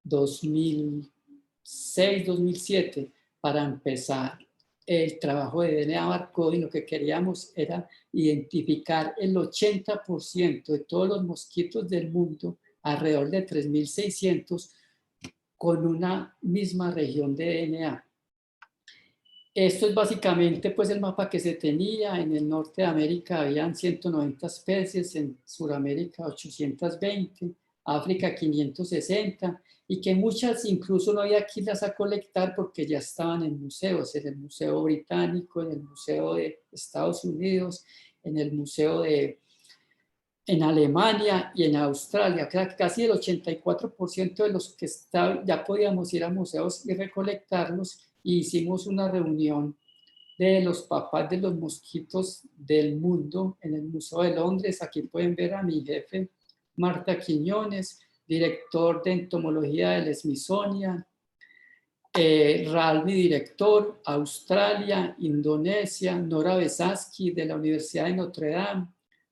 2006, 2007, para empezar el trabajo de DNA barcoding. Lo que queríamos era identificar el 80% de todos los mosquitos del mundo, alrededor de 3,600, con una misma región de DNA. Esto es básicamente pues el mapa que se tenía. En el norte de América habían 190 especies, en Sudamérica 820, África 560, y que muchas incluso no había que irlas a colectar porque ya estaban en museos, en el Museo Británico, en el Museo de Estados Unidos, en el Museo en Alemania y en Australia. Casi el 84% de los que ya podíamos ir a museos y recolectarlos, y hicimos una reunión de los papás de los mosquitos del mundo en el Museo de Londres. Aquí pueden ver a mi jefe, Marta Quiñones, director de entomología del Smithsonian, Raal, mi director, Australia, Indonesia, Nora Besaski de la Universidad de Notre Dame,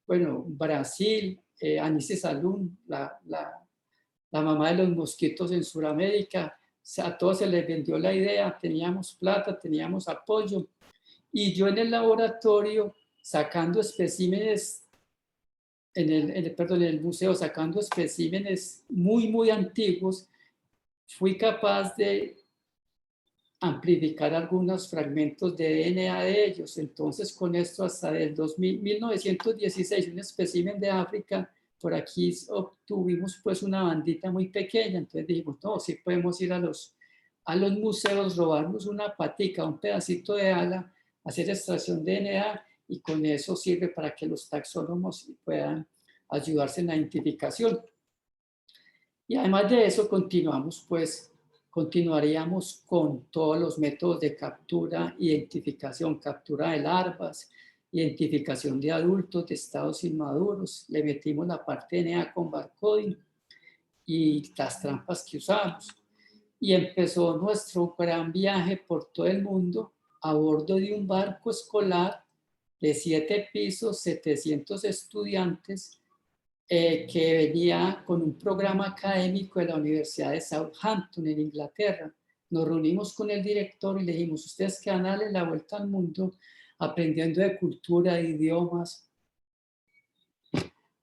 bueno, Brasil, Anice Salum, la mamá de los mosquitos en Sudamérica. A todos se les vendió la idea, teníamos plata, teníamos apoyo, y yo en el laboratorio sacando especímenes, en el museo sacando especímenes muy antiguos, fui capaz de amplificar algunos fragmentos de DNA de ellos. Entonces con esto hasta el 1916, un espécimen de África, por aquí obtuvimos pues una bandita muy pequeña. Entonces dijimos, no, sí podemos ir a los museos, robarnos una patica, un pedacito de ala, hacer extracción de DNA, y con eso sirve para que los taxónomos puedan ayudarse en la identificación. Y además de eso continuaríamos con todos los métodos de captura, identificación, captura de larvas, identificación de adultos, de estados inmaduros. Le metimos la parte de DNA con barcoding y las trampas que usamos. Y empezó nuestro gran viaje por todo el mundo a bordo de un barco escolar de 7 pisos, 700 estudiantes, que venía con un programa académico de la Universidad de Southampton en Inglaterra. Nos reunimos con el director y le dijimos, ustedes que van a darle la vuelta al mundo aprendiendo de cultura, de idiomas,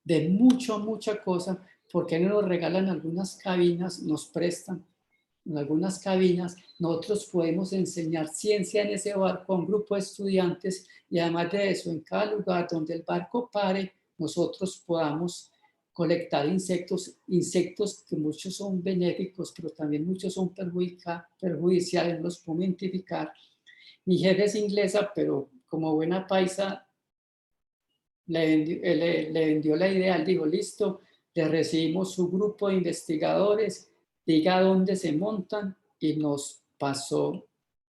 de mucha cosa, ¿por qué no nos regalan algunas cabinas, nos prestan en algunas cabinas? Nosotros podemos enseñar ciencia en ese barco a un grupo de estudiantes, y además de eso, en cada lugar donde el barco pare, nosotros podamos colectar insectos que muchos son benéficos, pero también muchos son perjudiciales, no los podemos identificar. Mi jefe es inglesa, pero como buena paisa le vendió la idea. Él dijo, listo, le recibimos su grupo de investigadores, diga dónde se montan, y nos pasó,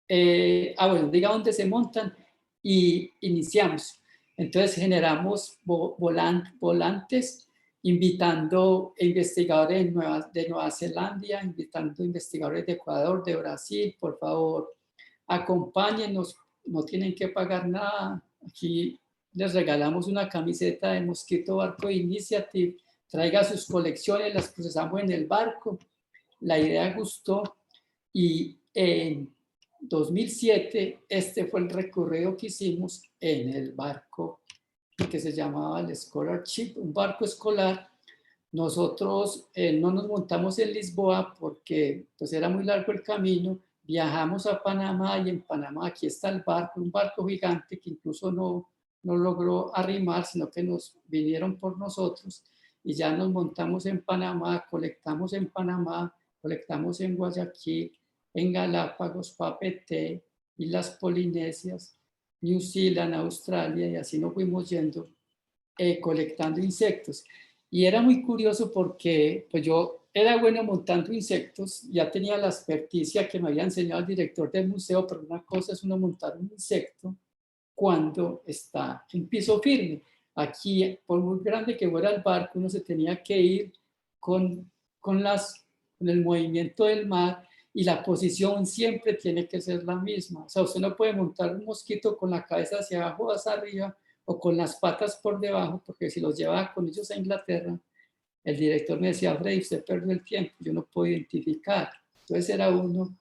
bueno, diga dónde se montan y iniciamos. Entonces generamos volantes invitando investigadores de Nueva Zelanda, invitando investigadores de Ecuador, de Brasil, por favor, acompáñenos, no tienen que pagar nada. Aquí les regalamos una camiseta de Mosquito Barco Initiative, traiga sus colecciones, las procesamos en el barco. La idea gustó, y en 2007 este fue el recorrido que hicimos en el barco que se llamaba el Scholarship, un barco escolar. Nosotros no nos montamos en Lisboa porque pues era muy largo el camino. Viajamos a Panamá, y en Panamá aquí está el barco, un barco gigante que incluso no logró arrimar, sino que nos vinieron por nosotros, y ya nos montamos en Panamá, colectamos en Panamá, colectamos en Guayaquil, en Galápagos, Papeete, Islas Polinesias, New Zealand, Australia, y así nos fuimos yendo colectando insectos. Y era muy curioso porque pues yo era bueno montando insectos, ya tenía la experticia que me había enseñado el director del museo, pero una cosa es uno montar un insecto cuando está en piso firme. Aquí, por muy grande que fuera el barco, uno se tenía que ir con el movimiento del mar, y la posición siempre tiene que ser la misma. O sea, usted no puede montar un mosquito con la cabeza hacia abajo o hacia arriba, o con las patas por debajo, porque si los llevaba con ellos a Inglaterra, el director me decía, Freddy, usted perdió el tiempo, yo no puedo identificar. Entonces era uno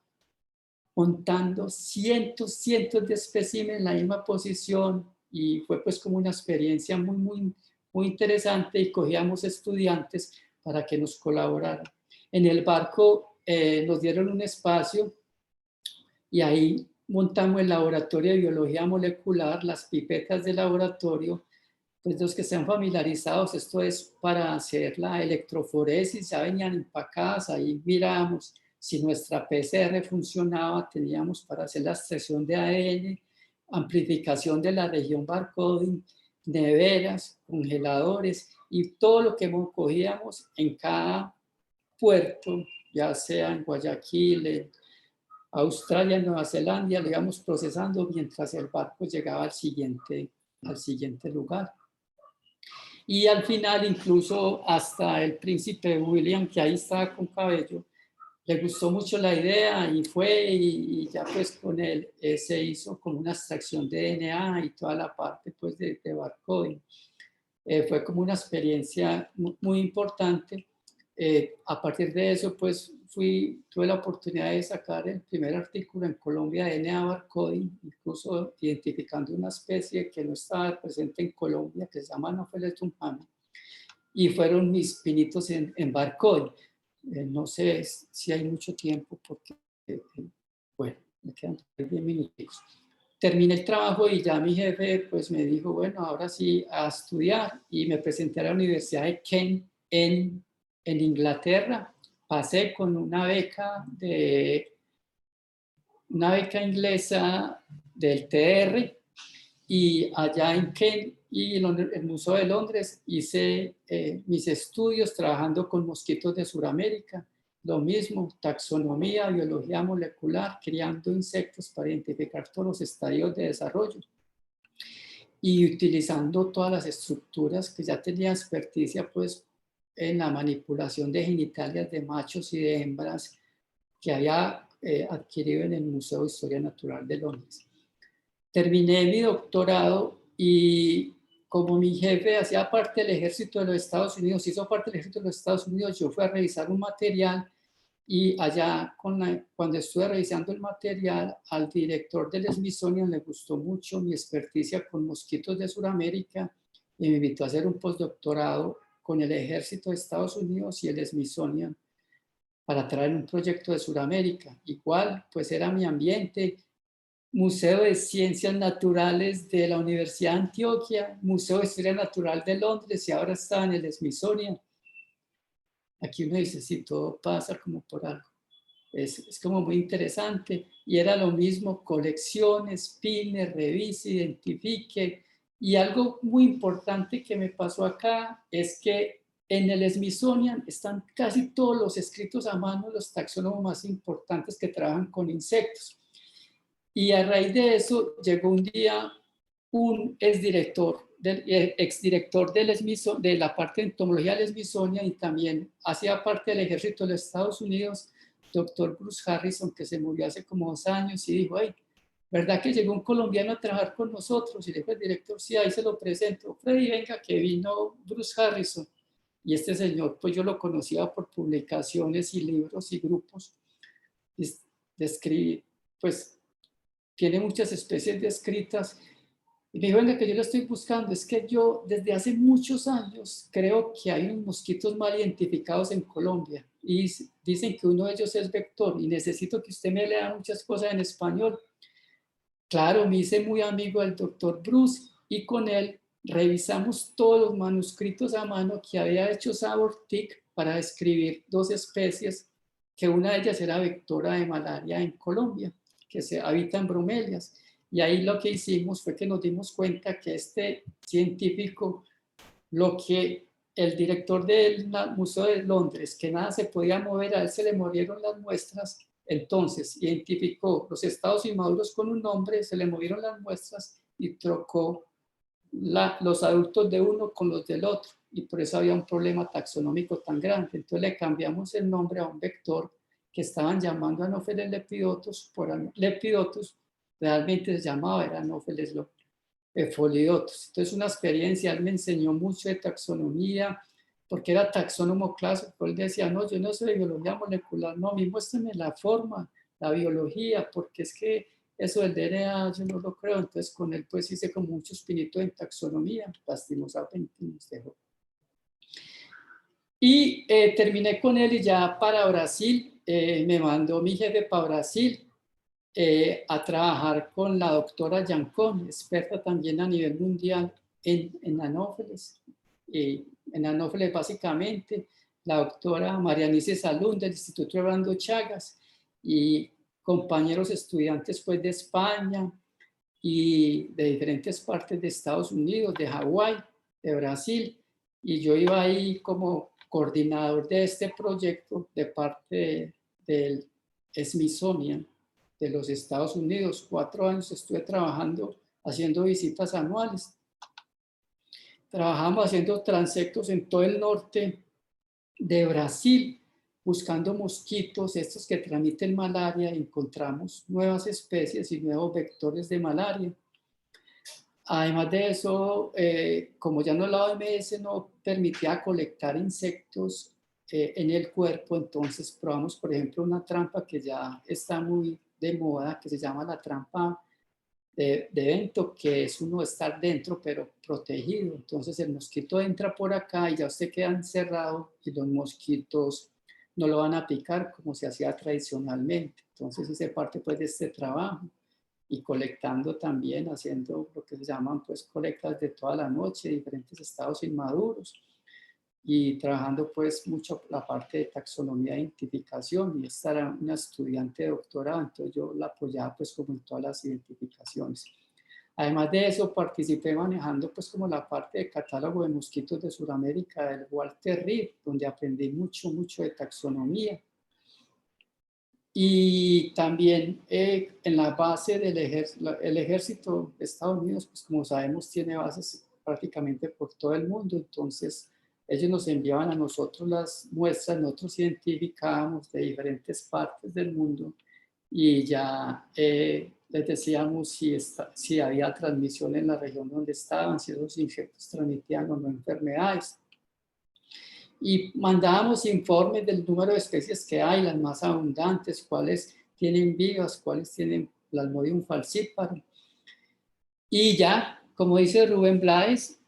montando cientos de especímenes en la misma posición, y fue pues como una experiencia muy interesante, y cogíamos estudiantes para que nos colaboraran. En el barco nos dieron un espacio, y ahí montamos el laboratorio de biología molecular, las pipetas de laboratorio. Pues los que están familiarizados, esto es para hacer la electroforesis, ya venían empacadas, ahí miramos si nuestra PCR funcionaba, teníamos para hacer la extracción de ADN, amplificación de la región barcoding, neveras, congeladores y todo lo que cogíamos en cada puerto, ya sea en Guayaquil, en Australia, en Nueva Zelanda, lo íbamos procesando mientras el barco llegaba al siguiente lugar. Y al final, incluso hasta el príncipe William, que ahí estaba con cabello, le gustó mucho la idea y fue, y ya pues con él se hizo como una extracción de DNA y toda la parte pues de barcoding. Fue como una experiencia muy importante. A partir de eso, pues tuve la oportunidad de sacar el primer artículo en Colombia de DNA barcoding, incluso identificando una especie que no estaba presente en Colombia, que se llama Anopheles tumhana, y fueron mis pinitos en barcoding. No sé si hay mucho tiempo, porque, bueno, me quedan 10 minutos. Terminé el trabajo y ya mi jefe pues me dijo, bueno, ahora sí a estudiar, y me presenté a la Universidad de Kent en Inglaterra. Pasé con una beca inglesa del TR, y allá en Kent y el Museo de Londres hice mis estudios trabajando con mosquitos de Sudamérica. Lo mismo, taxonomía, biología molecular, criando insectos para identificar todos los estadios de desarrollo y utilizando todas las estructuras que ya tenía experticia pues en la manipulación de genitalias de machos y de hembras que había adquirido en el Museo de Historia Natural de Londres. Terminé mi doctorado y como mi jefe hacía parte del ejército de los Estados Unidos, hizo parte del ejército de los Estados Unidos, yo fui a revisar un material, y allá cuando estuve revisando el material, al director del Smithsonian le gustó mucho mi experticia con mosquitos de Sudamérica y me invitó a hacer un postdoctorado con el ejército de Estados Unidos y el Smithsonian para traer un proyecto de Sudamérica. Igual, pues era mi ambiente. Museo de Ciencias Naturales de la Universidad de Antioquia, Museo de Historia Natural de Londres, y ahora está en el Smithsonian. Aquí uno dice, sí, todo pasa como por algo. Es como muy interesante. Y era lo mismo, colecciones, pines, revise, identifique. Y algo muy importante que me pasó acá es que en el Smithsonian están casi todos los escritos a mano, los taxónomos más importantes que trabajan con insectos. Y a raíz de eso llegó un día un exdirector de la parte de entomología del Smithsonian, y también hacía parte del ejército de los Estados Unidos, doctor Bruce Harrison, que se murió hace como 2 años, y dijo, ay, ¿verdad que llegó un colombiano a trabajar con nosotros? Y le dijo el director, sí, ahí se lo presento. Freddy, venga, que vino Bruce Harrison. Y este señor, pues yo lo conocía por publicaciones y libros y grupos. Pues tiene muchas especies descritas. Y me dijo, venga, que yo lo estoy buscando. Es que yo desde hace muchos años creo que hay unos mosquitos mal identificados en Colombia. Y dicen que uno de ellos es vector. Y necesito que usted me lea muchas cosas en español. Claro, me hice muy amigo del doctor Bruce. Y con él revisamos todos los manuscritos a mano que había hecho Sabortic para describir 2 especies, que una de ellas era vectora de malaria en Colombia, que se habita en bromelias. Y ahí lo que hicimos fue que nos dimos cuenta que este científico, lo que el director del Museo de Londres, que nada se podía mover, a él se le murieron las muestras, entonces identificó los estados inmaduros con un nombre, se le movieron las muestras y trocó los adultos de uno con los del otro, y por eso había un problema taxonómico tan grande. Entonces le cambiamos el nombre a un vector que estaban llamando Anopheles lepidotus, realmente se llamaba era Anopheles folidotus. Entonces una experiencia, él me enseñó mucho de taxonomía, porque era taxónomo clásico. Él decía, no, yo no sé de biología molecular, no, a mí muéstrame la forma, la biología, porque es que eso del DNA yo no lo creo. Entonces con él pues hice como mucho espinito en taxonomía, lastimosamente nos dejó. Y terminé con él, y ya para Brasil, me mandó mi jefe para Brasil, a trabajar con la doctora Yancón, experta también a nivel mundial en anófeles. En anófeles básicamente, la doctora Marianice Salún del Instituto Orlando Chagas y compañeros estudiantes pues de España y de diferentes partes de Estados Unidos, de Hawái, de Brasil, y yo iba ahí como coordinador de este proyecto de parte del Smithsonian de los Estados Unidos. 4 años estuve trabajando, haciendo visitas anuales. Trabajamos haciendo transectos en todo el norte de Brasil, buscando mosquitos, estos que transmiten malaria. Encontramos nuevas especies y nuevos vectores de malaria. Además de eso, como ya no la OMS no permitía colectar insectos en el cuerpo, entonces probamos, por ejemplo, una trampa que ya está muy de moda, que se llama la trampa de Bento, que es uno estar dentro pero protegido. Entonces el mosquito entra por acá y ya usted queda encerrado y los mosquitos no lo van a picar como se hacía tradicionalmente. Entonces hice parte pues de este trabajo y colectando también, haciendo lo que se llaman pues colectas de toda la noche, diferentes estados inmaduros, y trabajando pues mucho la parte de taxonomía e identificación. Y esta era una estudiante de doctorado, entonces yo la apoyaba pues como en todas las identificaciones. Además de eso, participé manejando pues como la parte de catálogo de mosquitos de Sudamérica del Walter Reed, donde aprendí mucho de taxonomía. Y también en la base del ejército de Estados Unidos, pues como sabemos, tiene bases prácticamente por todo el mundo. Entonces, ellos nos enviaban a nosotros las muestras, nosotros identificábamos de diferentes partes del mundo y ya les decíamos si había transmisión en la región donde estaban, si esos insectos transmitían o no enfermedades. Y mandábamos informes del número de especies que hay, las más abundantes, cuáles tienen vivas, cuáles tienen Plasmodium falciparum. Y ya, como dice Rubén Blades,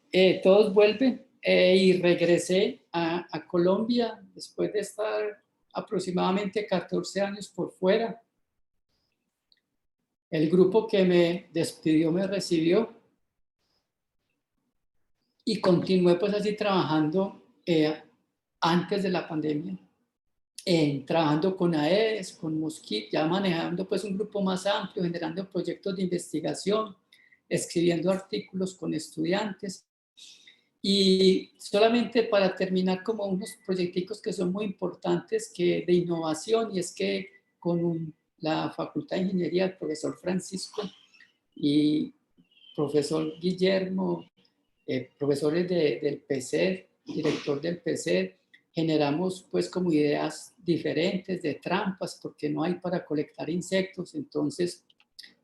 todos vuelven y regresé a Colombia después de estar aproximadamente 14 años por fuera. El grupo que me despidió me recibió y continué pues así trabajando antes de la pandemia, trabajando con AES, con Mosquito, ya manejando pues un grupo más amplio, generando proyectos de investigación, escribiendo artículos con estudiantes. Y solamente para terminar, como unos proyecticos que son muy importantes de innovación, y es que con la Facultad de Ingeniería, el profesor Francisco y profesor Guillermo, profesores del PCED, director del PCED, generamos pues como ideas diferentes de trampas, porque no hay para colectar insectos. Entonces,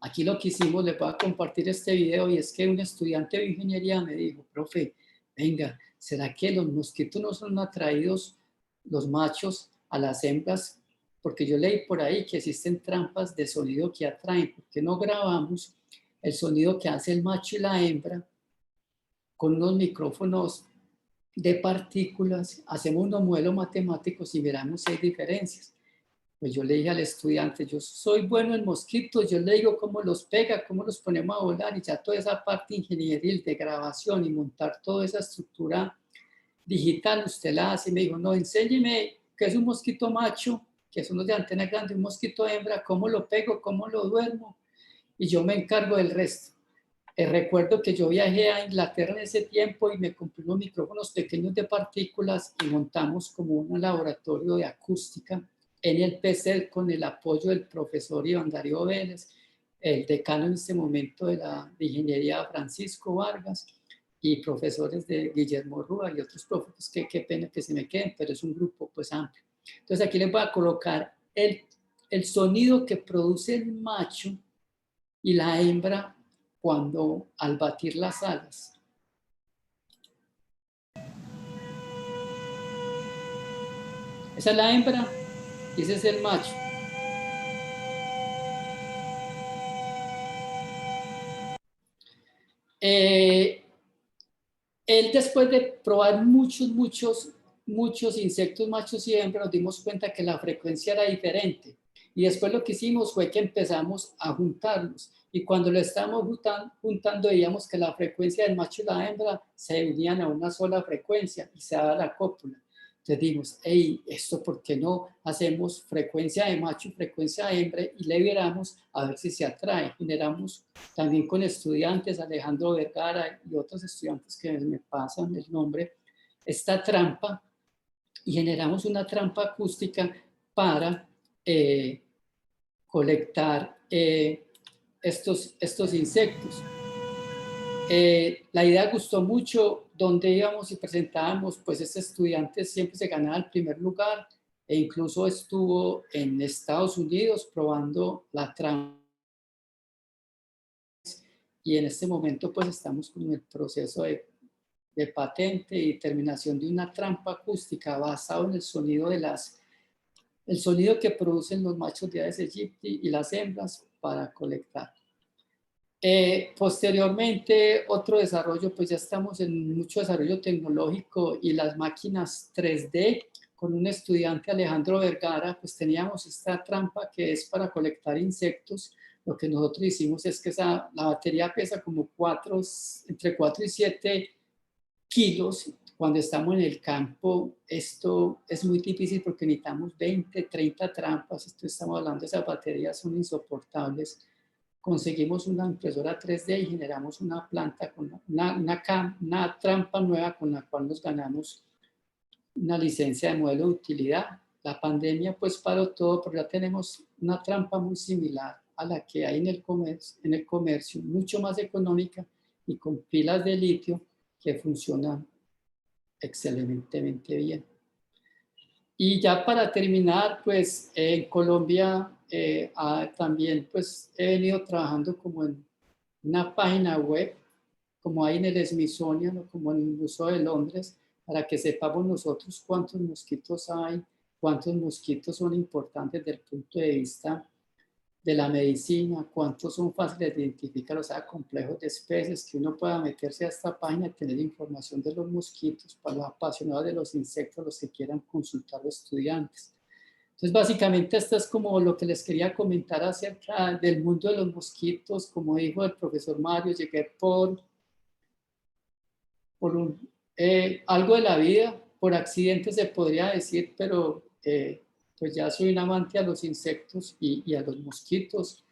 aquí lo que hicimos, les voy a compartir este video, y es que un estudiante de ingeniería me dijo: profe, venga, ¿será que los mosquitos no son atraídos, los machos, a las hembras? Porque yo leí por ahí que existen trampas de sonido que atraen. ¿Por qué no grabamos el sonido que hace el macho y la hembra con unos micrófonos de partículas, hacemos unos modelos matemáticos y miramos si hay diferencias? Pues yo le dije al estudiante: yo soy bueno en mosquitos, yo le digo cómo los pega, cómo los ponemos a volar, y ya toda esa parte ingenieril de grabación y montar toda esa estructura digital usted la hace. Y me dijo: no, enséñeme qué es un mosquito macho, que son los de antena grande, un mosquito hembra, cómo lo pego, cómo lo duermo, y yo me encargo del resto. Recuerdo que yo viajé a Inglaterra en ese tiempo y me compré unos micrófonos pequeños de partículas y montamos como un laboratorio de acústica en el PCED con el apoyo del profesor Iván Darío Vélez, el decano en este momento de ingeniería Francisco Vargas, y profesores de Guillermo Rúa y otros profesores que qué pena que se me queden, pero es un grupo pues amplio. Entonces aquí les voy a colocar el sonido que produce el macho y la hembra cuando al batir las alas. Esa es la hembra y ese es el macho. Él, después de probar muchos insectos machos y hembras, nos dimos cuenta que la frecuencia era diferente. Y después lo que hicimos fue que empezamos a juntarlos. Y cuando lo estábamos juntando, veíamos que la frecuencia del macho y la hembra se unían a una sola frecuencia y se daba la cópula. Entonces dijimos, hey, ¿esto por qué no hacemos frecuencia de macho y frecuencia de hembra y le viéramos a ver si se atrae? Generamos también con estudiantes, Alejandro Vergara y otros estudiantes que me pasan el nombre, esta trampa, y generamos una trampa acústica para colectar estos insectos. La idea gustó mucho, donde íbamos y presentábamos, pues este estudiante siempre se ganaba el primer lugar e incluso estuvo en Estados Unidos probando la trampa. Y en este momento pues estamos con el proceso de patente y terminación de una trampa acústica basado en el sonido el sonido que producen los machos de Aedes aegypti y las hembras para colectar. Posteriormente, otro desarrollo, pues ya estamos en mucho desarrollo tecnológico y las máquinas 3D. Con un estudiante, Alejandro Vergara, pues teníamos esta trampa que es para colectar insectos. Lo que nosotros hicimos es que la batería pesa como entre 4 y 7 kilos. Cuando estamos en el campo, esto es muy difícil porque necesitamos 20, 30 trampas. Esto estamos hablando de esas baterías, son insoportables. Conseguimos una impresora 3D y generamos una planta, con una trampa nueva con la cual nos ganamos una licencia de modelo de utilidad. La pandemia pues paró todo, pero ya tenemos una trampa muy similar a la que hay en el comercio, mucho más económica y con pilas de litio que funcionan excelentemente bien. Y ya para terminar, pues en Colombia también pues he venido trabajando como en una página web, como hay en el Smithsonian o como en el Museo de Londres, para que sepamos nosotros cuántos mosquitos hay, cuántos mosquitos son importantes desde el punto de vista de la medicina, cuántos son fáciles de identificar, o sea, complejos de especies, que uno pueda meterse a esta página y tener información de los mosquitos para los apasionados de los insectos, los que quieran consultar los estudiantes. Entonces, básicamente, esto es como lo que les quería comentar acerca del mundo de los mosquitos. Como dijo el profesor Mario, llegué por algo de la vida, por accidente se podría decir, pero pues ya soy un amante a los insectos y a los mosquitos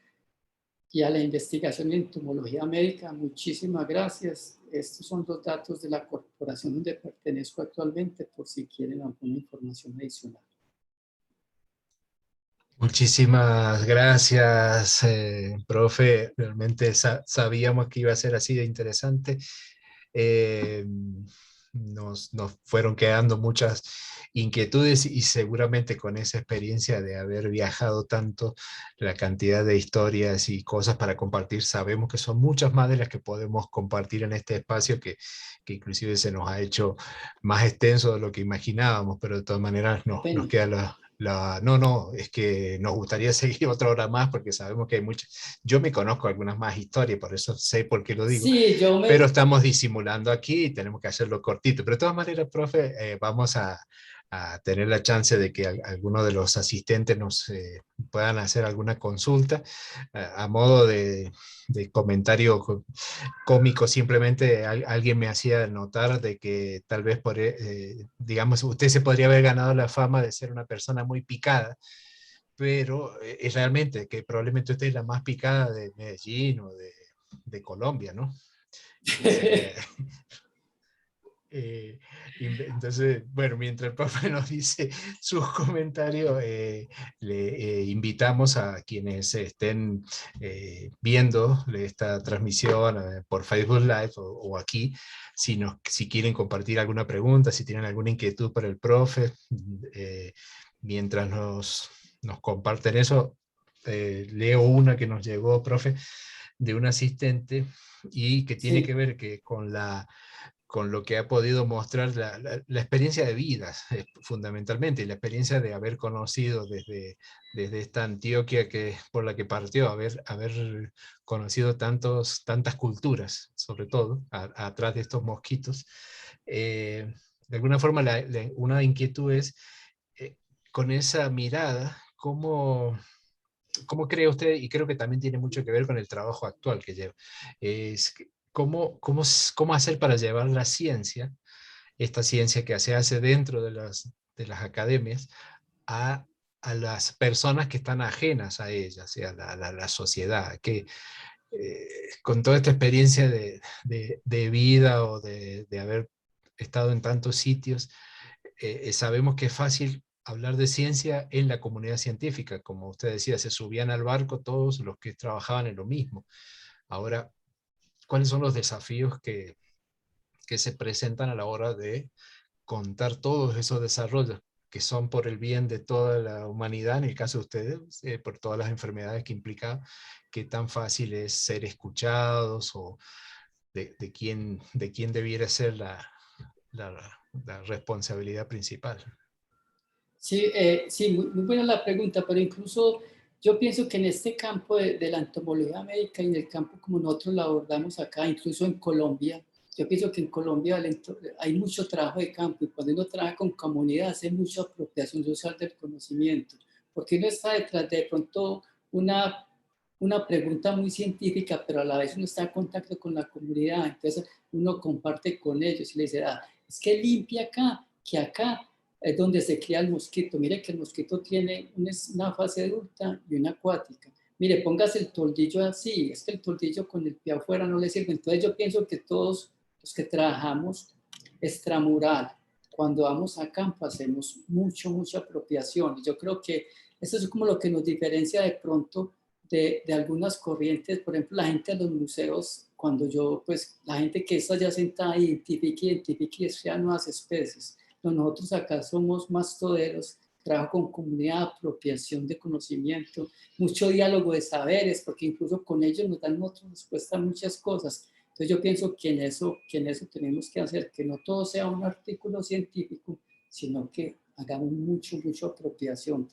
y a la investigación en entomología médica. Muchísimas gracias. Estos son los datos de la corporación donde pertenezco actualmente, por si quieren alguna información adicional. Muchísimas gracias, profe. Realmente sabíamos que iba a ser así de interesante. Eh, nos fueron quedando muchas inquietudes y seguramente con esa experiencia de haber viajado tanto, la cantidad de historias y cosas para compartir, sabemos que son muchas más de las que podemos compartir en este espacio que inclusive se nos ha hecho más extenso de lo que imaginábamos, pero de todas maneras nos queda no, es que nos gustaría seguir otra hora más porque sabemos que hay muchas. Yo me conozco algunas más historias, por eso sé por qué lo digo. Sí, pero estamos disimulando aquí y tenemos que hacerlo cortito. Pero de todas maneras, profe, vamos a tener la chance de que alguno de los asistentes nos puedan hacer alguna consulta a modo de comentario cómico. Simplemente alguien me hacía notar de que tal vez, digamos, usted se podría haber ganado la fama de ser una persona muy picada, pero es realmente que probablemente usted es la más picada de Medellín o de Colombia, ¿no? Entonces, entonces, bueno, mientras el profe nos dice sus comentarios, le invitamos a quienes estén viendo esta transmisión por Facebook Live o aquí, si quieren compartir alguna pregunta, si tienen alguna inquietud para el profe, mientras nos comparten eso, leo una que nos llegó, profe, de un asistente y que tiene que ver con lo que ha podido mostrar la experiencia de vida, fundamentalmente, y la experiencia de haber conocido desde esta Antioquia por la que partió, haber conocido tantas culturas, sobre todo, atrás de estos mosquitos. De alguna forma, una inquietud es, con esa mirada, ¿cómo ¿cómo cree usted, y creo que también tiene mucho que ver con el trabajo actual que lleva, cómo hacer para llevar la ciencia, esta ciencia que se hace dentro de las academias, a, a las personas que están ajenas a ellas, o sea, la sociedad, que con toda esta experiencia de vida o de haber estado en tantos sitios, sabemos que es fácil hablar de ciencia en la comunidad científica, como usted decía, se subían al barco todos los que trabajaban en lo mismo. Ahora, ¿cuáles son los desafíos que se presentan a la hora de contar todos esos desarrollos que son por el bien de toda la humanidad, en el caso de ustedes, por todas las enfermedades que implica, qué tan fácil es ser escuchados o de quién debiera ser la, la responsabilidad principal? Sí, sí, muy buena la pregunta, pero incluso yo pienso que en este campo de la entomología médica y en el campo como nosotros lo abordamos acá, incluso en Colombia, yo pienso que en Colombia hay mucho trabajo de campo y cuando uno trabaja con comunidad hace mucha apropiación social del conocimiento, porque uno está detrás de pronto una, una pregunta muy científica, pero a la vez uno está en contacto con la comunidad, entonces uno comparte con ellos y le dice, ah, es que limpia acá, que acá es donde se cría el mosquito. Mire que el mosquito tiene una fase adulta y una acuática. Mire, póngase el toldillo así, es que el toldillo con el pie afuera no le sirve. Entonces yo pienso que todos los que trabajamos extramural, cuando vamos a campo hacemos mucha apropiación. Y yo creo que eso es como lo que nos diferencia de pronto de algunas corrientes, por ejemplo, la gente de los museos, cuando yo, pues la gente que está ya sentada identifique y estudia nuevas especies. Nosotros acá somos más toderos, trabajo con comunidad, apropiación de conocimiento, mucho diálogo de saberes, porque incluso con ellos nos dan otra respuesta a muchas cosas. Entonces yo pienso que en eso tenemos que hacer, que no todo sea un artículo científico, sino que hagamos mucha apropiación,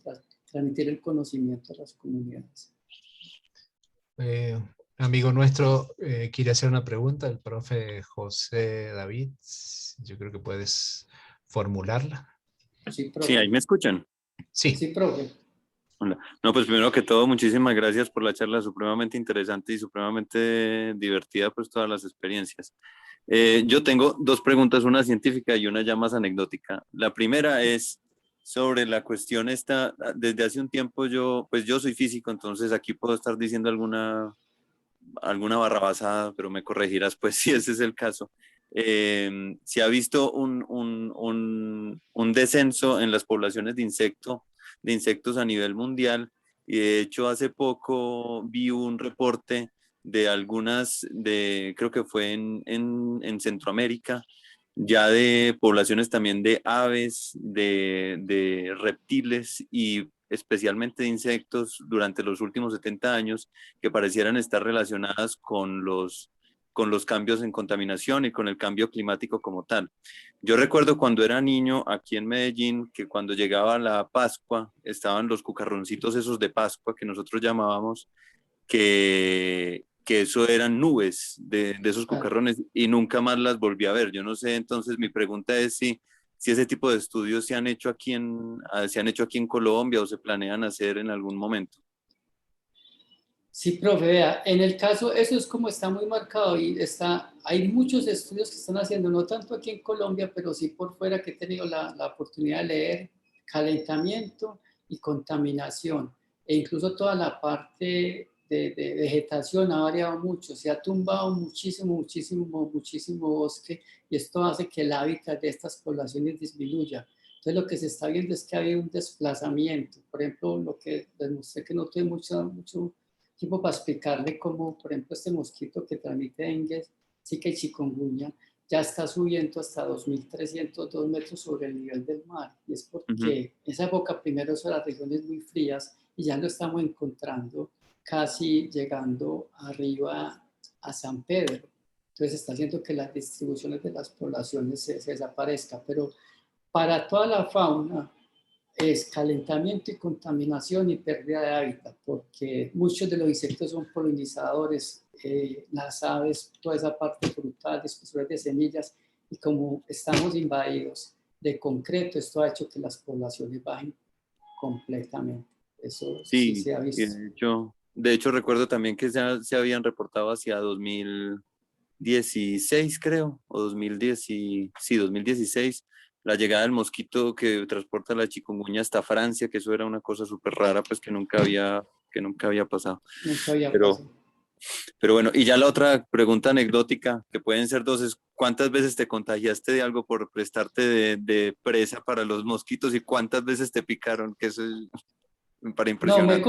transmitir el conocimiento a las comunidades. Eh, amigo nuestro quiere hacer una pregunta, el profe José David. Yo creo que puedes formularla. Sí, Sí, ahí profe. me escuchan. Sí. Sí, profe. Hola. No, pues primero que todo, muchísimas gracias por la charla supremamente interesante y supremamente divertida, pues todas las experiencias. Yo tengo dos preguntas, una científica y una ya más anecdótica. La primera es sobre la cuestión esta, desde hace un tiempo pues yo soy físico, entonces aquí puedo estar diciendo alguna barrabasada, pero me corregirás pues si ese es el caso. Se ha visto un descenso en las poblaciones de insectos a nivel mundial y de hecho hace poco vi un reporte de creo que fue en Centroamérica, ya de poblaciones también de aves, de reptiles y especialmente de insectos durante los últimos 70 años que parecieran estar relacionadas con los cambios en contaminación y con el cambio climático como tal. Yo recuerdo cuando era niño aquí en Medellín que cuando llegaba la Pascua estaban los cucarroncitos esos de Pascua que nosotros llamábamos, que eso eran nubes de esos Claro. cucarrones y nunca más las volví a ver. Yo no sé, entonces mi pregunta es si ese tipo de estudios se han hecho aquí en Colombia o se planean hacer en algún momento. Sí, profe, vea, en el caso, eso es como está muy marcado y hay muchos estudios que están haciendo, no tanto aquí en Colombia, pero sí por fuera que he tenido la oportunidad de leer calentamiento y contaminación. E incluso toda la parte de vegetación ha variado mucho, se ha tumbado muchísimo bosque y esto hace que el hábitat de estas poblaciones disminuya. Entonces lo que se está viendo es que ha habido un desplazamiento. Por ejemplo, lo que demostré que no tuve mucho tiempo para explicarle cómo, por ejemplo, este mosquito que transmite dengue, zika y chikungunya, ya está subiendo hasta 2.302 metros sobre el nivel del mar. Y es Ujú. porque esa época primero son las regiones muy frías y ya lo estamos encontrando casi llegando arriba a San Pedro. Entonces está haciendo que las distribuciones de las poblaciones se desaparezcan. Pero para toda la fauna, es calentamiento y contaminación y pérdida de hábitat, porque muchos de los insectos son polinizadores, las aves, toda esa parte frutal, dispersores de semillas, y como estamos invadidos de concreto, esto ha hecho que las poblaciones bajen completamente. Eso sí Sí, se ha y visto. de hecho recuerdo también que se habían reportado hacia 2016, creo, o 2010, sí, 2016, la llegada del mosquito que transporta la chikungunya hasta Francia, que eso era una cosa súper rara, pues que nunca había pasado. Nunca había Pero, pasado. pero bueno, y ya la otra pregunta anecdótica, que pueden ser dos, es ¿cuántas veces te contagiaste de algo por prestarte de presa para los mosquitos y cuántas veces te picaron? Que eso es para No, impresionante.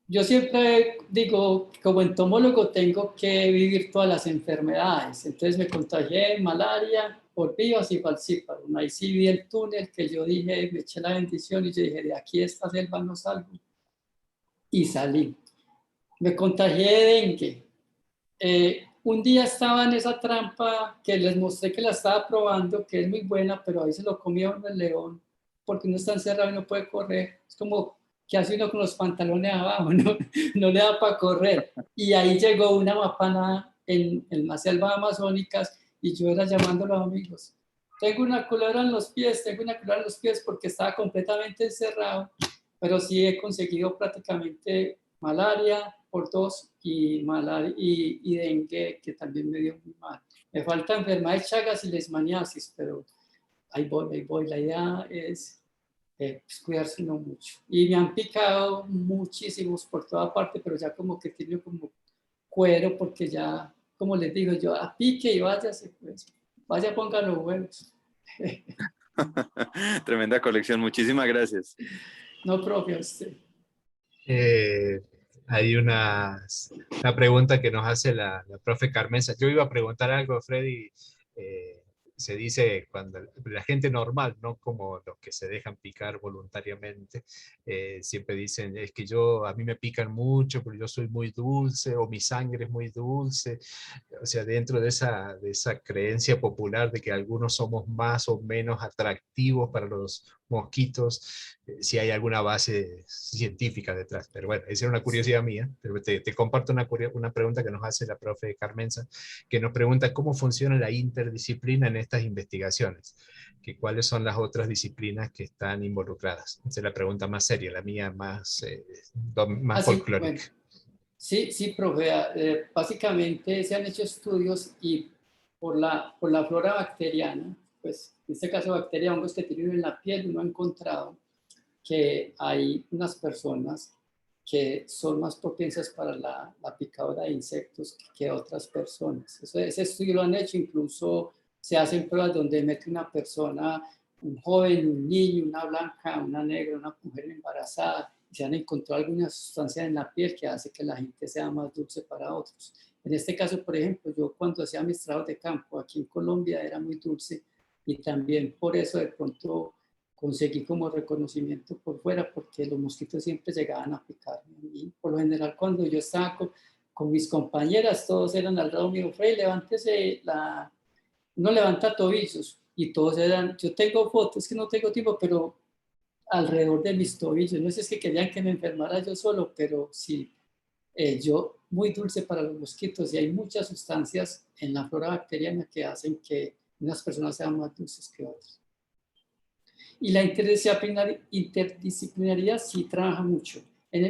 yo siempre digo, como entomólogo tengo que vivir todas las enfermedades. Entonces me contagié de malaria por vivas y falciparum. Ahí sí vi el túnel que yo dije, me eché la bendición y yo dije, de aquí de esta selva no salgo. Y salí. Me contagié de dengue. Un día estaba en esa trampa que les mostré que la estaba probando, que es muy buena, pero ahí se lo comió uno el león, porque uno está encerrado y no puede correr. Es como que hace uno con los pantalones abajo, no le da para correr. Y ahí llegó una mapana en las selvas amazónicas y yo era llamando a los amigos. Tengo una culebra en los pies, tengo una culebra en los pies porque estaba completamente encerrado, pero sí he conseguido prácticamente malaria por dos y dengue, que también me dio muy mal. Me falta enfermedad de Chagas y leishmaniasis, pero ahí voy, ahí voy. La idea es pues, cuidarse no mucho. Y me han picado muchísimos por toda parte, pero ya como que tiene como cuero, porque ya, como les digo yo, a pique y váyase, pues, vaya, ponga los huevos. Tremenda colección, muchísimas gracias. No, profe, usted. Eh, Hay una pregunta que nos hace la profe Carmenza. Yo iba a preguntar algo, Freddy. eh, Se dice cuando la gente normal, no como los que se dejan picar voluntariamente, siempre dicen, es que a mí me pican mucho, pero yo soy muy dulce, o mi sangre es muy dulce. O sea, dentro de esa creencia popular de que algunos somos más o menos atractivos para los mosquitos, si hay alguna base científica detrás. Pero bueno, esa era una curiosidad mía. Pero te comparto una pregunta que nos hace la profe Carmenza, que nos pregunta cómo funciona la interdisciplina en estas investigaciones, que cuáles son las otras disciplinas que están involucradas. Esa es la pregunta más seria, la mía más Así, bueno. folclórica. Sí, sí, profe. Básicamente se han hecho estudios y por la flora bacteriana, pues en este caso bacterias, hongos que tienen en la piel, uno ha encontrado que hay unas personas que son más propensas para la picadura de insectos que otras personas. Ese estudio lo han hecho, incluso se hacen pruebas donde mete una persona, un joven, un niño, una blanca, una negra, una mujer embarazada, y se han encontrado alguna sustancia en la piel que hace que la gente sea más dulce para otros. En este caso, por ejemplo, yo cuando hacía mis trabajos de campo aquí en Colombia era muy dulce y también por eso de pronto conseguí como reconocimiento por fuera, porque los mosquitos siempre llegaban a picarme. Y por lo general, cuando yo estaba con mis compañeras, todos eran al lado mío, Frey, levántese, uno levanta tobillos, y todos eran, yo tengo fotos, que no tengo tiempo, pero alrededor de mis tobillos, no sé si es que querían que me enfermara yo solo, pero sí, yo muy dulce para los mosquitos, y hay muchas sustancias en la flora bacteriana que hacen que unas personas sean más dulces que otras. Y la interdisciplinaridad sí trabaja mucho.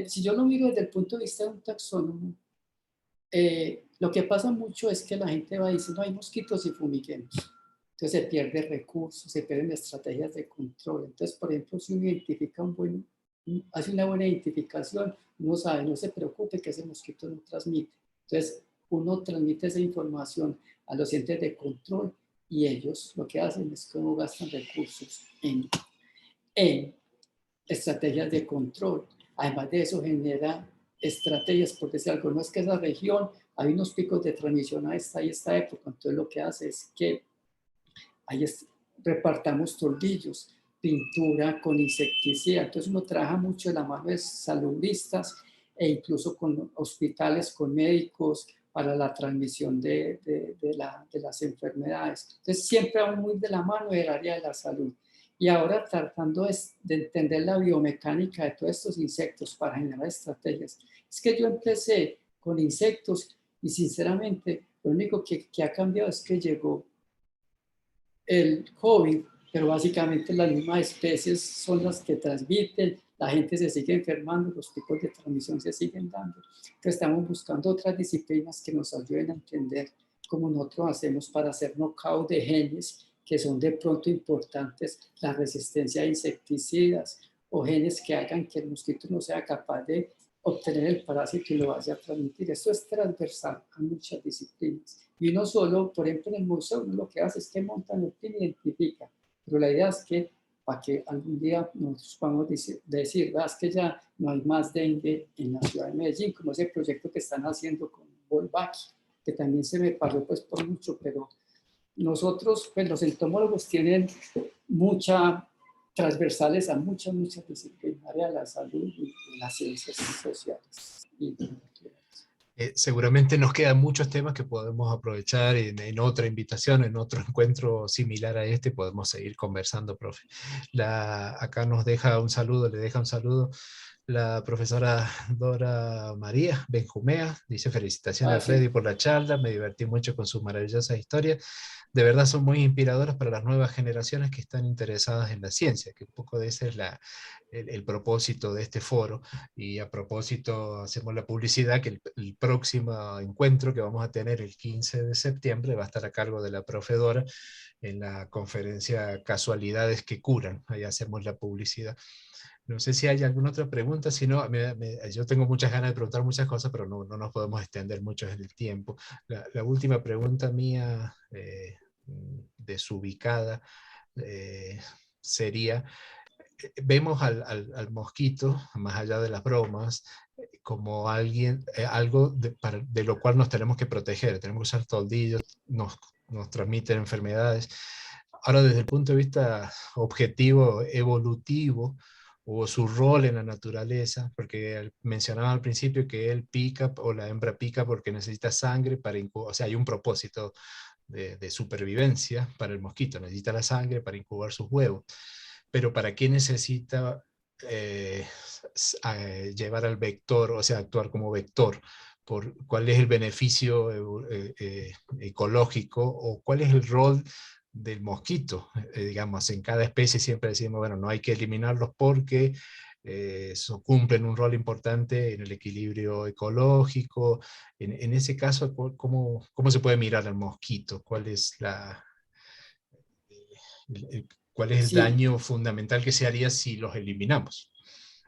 Si yo lo miro desde el punto de vista de un taxónomo, lo que pasa mucho es que la gente va diciendo, hay mosquitos y fumiguemos. Entonces se pierde recursos, se pierden estrategias de control. Entonces, por ejemplo, si uno identifica hace una buena identificación, uno sabe, no se preocupe que ese mosquito no transmite. Entonces, uno transmite esa información a los entes de control y ellos lo que hacen es que no gastan recursos en estrategias de control. Además de eso, genera estrategias, porque si algo no es que esa región hay unos picos de transmisión a esta y esta época, entonces lo que hace es que ahí repartamos toldillos, pintura con insecticida, entonces uno trabaja mucho de la mano de saludistas e incluso con hospitales, con médicos para la transmisión de las enfermedades. Entonces siempre vamos muy de la mano del área de la salud. Y ahora tratando de entender la biomecánica de todos estos insectos para generar estrategias. Es que yo empecé con insectos y sinceramente lo único que ha cambiado es que llegó el COVID, pero básicamente las mismas especies son las que transmiten la gente se sigue enfermando, los tipos de transmisión se siguen dando. Entonces estamos buscando otras disciplinas que nos ayuden a entender cómo nosotros hacemos para hacer knockout de genes que son de pronto importantes, la resistencia a insecticidas o genes que hagan que el mosquito no sea capaz de obtener el parásito y lo vaya a transmitir. Esto es transversal a muchas disciplinas. Y uno solo, por ejemplo, en el museo, uno lo que hace es que monta el pin y identifica. Pero la idea es que para que algún día nosotros podamos decir, es que ya no hay más dengue en la ciudad de Medellín, como ese proyecto que están haciendo con Volvaki, que también se me pasó pues por mucho, pero nosotros, pues los entomólogos tienen transversales a muchas disciplinas, área de la salud y las ciencias sociales. Seguramente nos quedan muchos temas que podemos aprovechar en otra invitación, en otro encuentro similar a este, podemos seguir conversando, profe. Acá nos deja un saludo, le deja un saludo la profesora Dora María Benjumea, dice felicitaciones a Freddy por la charla, me divertí mucho con sus maravillosas historias, de verdad son muy inspiradoras para las nuevas generaciones que están interesadas en la ciencia, que un poco de ese es el propósito de este foro, y a propósito hacemos la publicidad que el próximo encuentro que vamos a tener el 15 de septiembre va a estar a cargo de la profe Dora en la conferencia Casualidades que Curan, ahí hacemos la publicidad. No sé si hay alguna otra pregunta, si no, yo tengo muchas ganas de preguntar muchas cosas, pero no nos podemos extender mucho en el tiempo. La última pregunta mía, desubicada, sería, vemos al mosquito, más allá de las bromas, como algo de lo cual nos tenemos que proteger, tenemos que usar toldillos, nos transmiten enfermedades. Ahora, desde el punto de vista objetivo, evolutivo, o su rol en la naturaleza, porque mencionaba al principio que él pica, o la hembra pica porque necesita sangre para incubar, o sea, hay un propósito de supervivencia para el mosquito, necesita la sangre para incubar sus huevos, pero ¿para qué necesita llevar al vector, o sea, actuar como vector? ¿Cuál es el beneficio ecológico, o cuál es el rol del mosquito? Digamos, en cada especie siempre decimos, bueno, no hay que eliminarlos porque cumplen un rol importante en el equilibrio ecológico. En ese caso, ¿cómo se puede mirar al mosquito? ¿Cuál es el Sí. daño fundamental que se haría si los eliminamos?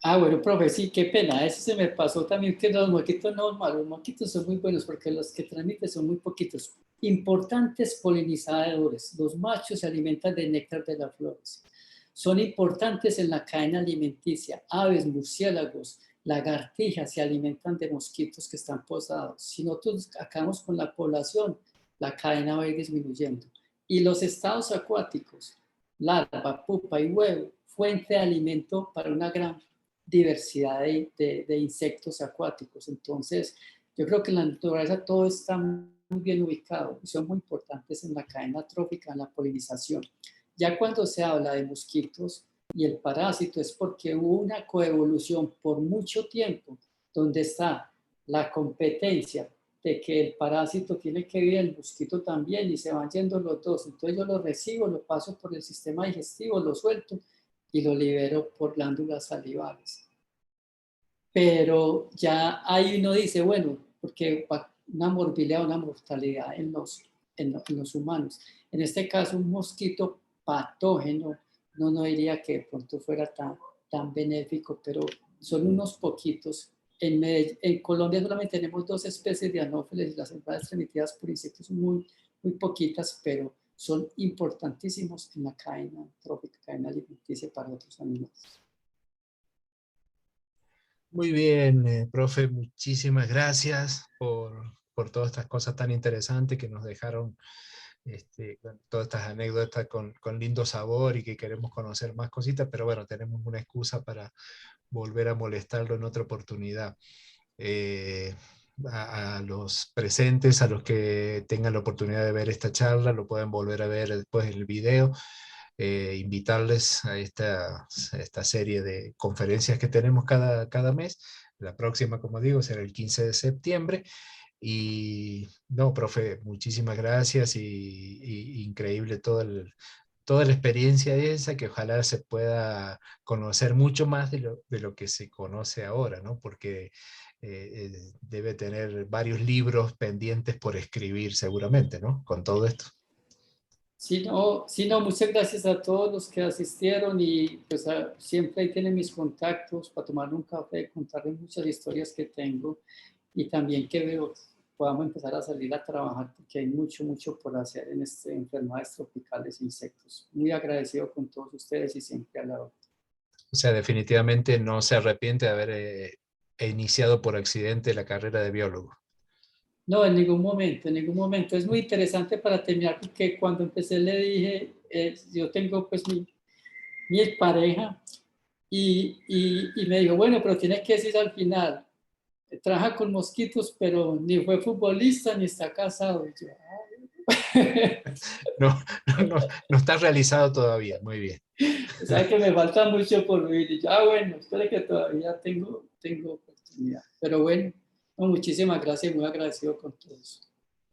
Bueno, profe, sí, qué pena. Eso se me pasó también, que los mosquitos no, los mosquitos son muy buenos porque los que transmiten son muy poquitos. Importantes polinizadores. Los machos se alimentan del néctar de las flores. Son importantes en la cadena alimenticia. Aves, murciélagos, lagartijas se alimentan de mosquitos que están posados. Si nosotros acabamos con la población, la cadena va a ir disminuyendo. Y los estados acuáticos, larva, pupa y huevo, fuente de alimento para una gran diversidad de insectos acuáticos. Entonces, yo creo que en la naturaleza todo está muy bien ubicado y son muy importantes en la cadena trófica, en la polinización. Ya cuando se habla de mosquitos y el parásito es porque hubo una coevolución por mucho tiempo donde está la competencia de que el parásito tiene que vivir el mosquito también y se van yendo los dos. Entonces yo lo recibo, lo paso por el sistema digestivo, lo suelto y lo libero por glándulas salivales. Pero ya ahí uno dice, bueno, porque una morbilidad, una mortalidad en los humanos. En este caso, un mosquito patógeno, no diría que de pronto fuera tan benéfico, pero son unos poquitos. En Colombia solamente tenemos 2 especies de anófeles y las enfermedades transmitidas por insectos son muy poquitas, pero son importantísimos en la cadena trófica, cadena alimenticia para otros animales. Muy bien, profe, muchísimas gracias por todas estas cosas tan interesantes que nos dejaron, todas estas anécdotas con lindo sabor, y que queremos conocer más cositas, pero bueno, tenemos una excusa para volver a molestarlo en otra oportunidad. A los presentes, a los que tengan la oportunidad de ver esta charla, lo pueden volver a ver después en el video. Invitarles a esta serie de conferencias que tenemos cada mes. La próxima, como digo, será el 15 de septiembre. Y no, profe, muchísimas gracias, y increíble todo toda la experiencia esa, que ojalá se pueda conocer mucho más de lo que se conoce ahora, ¿no? Porque debe tener varios libros pendientes por escribir seguramente, ¿no? Con todo esto. Sí, no, muchas gracias a todos los que asistieron y pues siempre ahí tienen mis contactos para tomar un café, contarles muchas historias que tengo y también que veo, podamos empezar a salir a trabajar porque hay mucho, mucho por hacer en enfermedades tropicales e insectos. Muy agradecido con todos ustedes y siempre a la hora. O sea, definitivamente no se arrepiente de haber iniciado por accidente la carrera de biólogo. No, en ningún momento, en ningún momento. Es muy interesante para terminar porque cuando empecé le dije, yo tengo pues mi pareja y me dijo, bueno, pero tienes que decir al final, trabaja con mosquitos, pero ni fue futbolista ni está casado. Y yo, No, no está realizado todavía, muy bien. o sea que me falta mucho por vivir. Y yo, bueno, espero que todavía tengo oportunidad. Pero bueno, no, muchísimas gracias, muy agradecido con todos.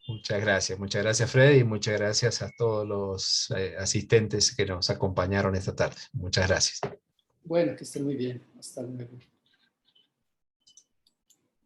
Muchas gracias Freddy y muchas gracias a todos los asistentes que nos acompañaron esta tarde. Muchas gracias. Bueno, que estén muy bien. Hasta luego.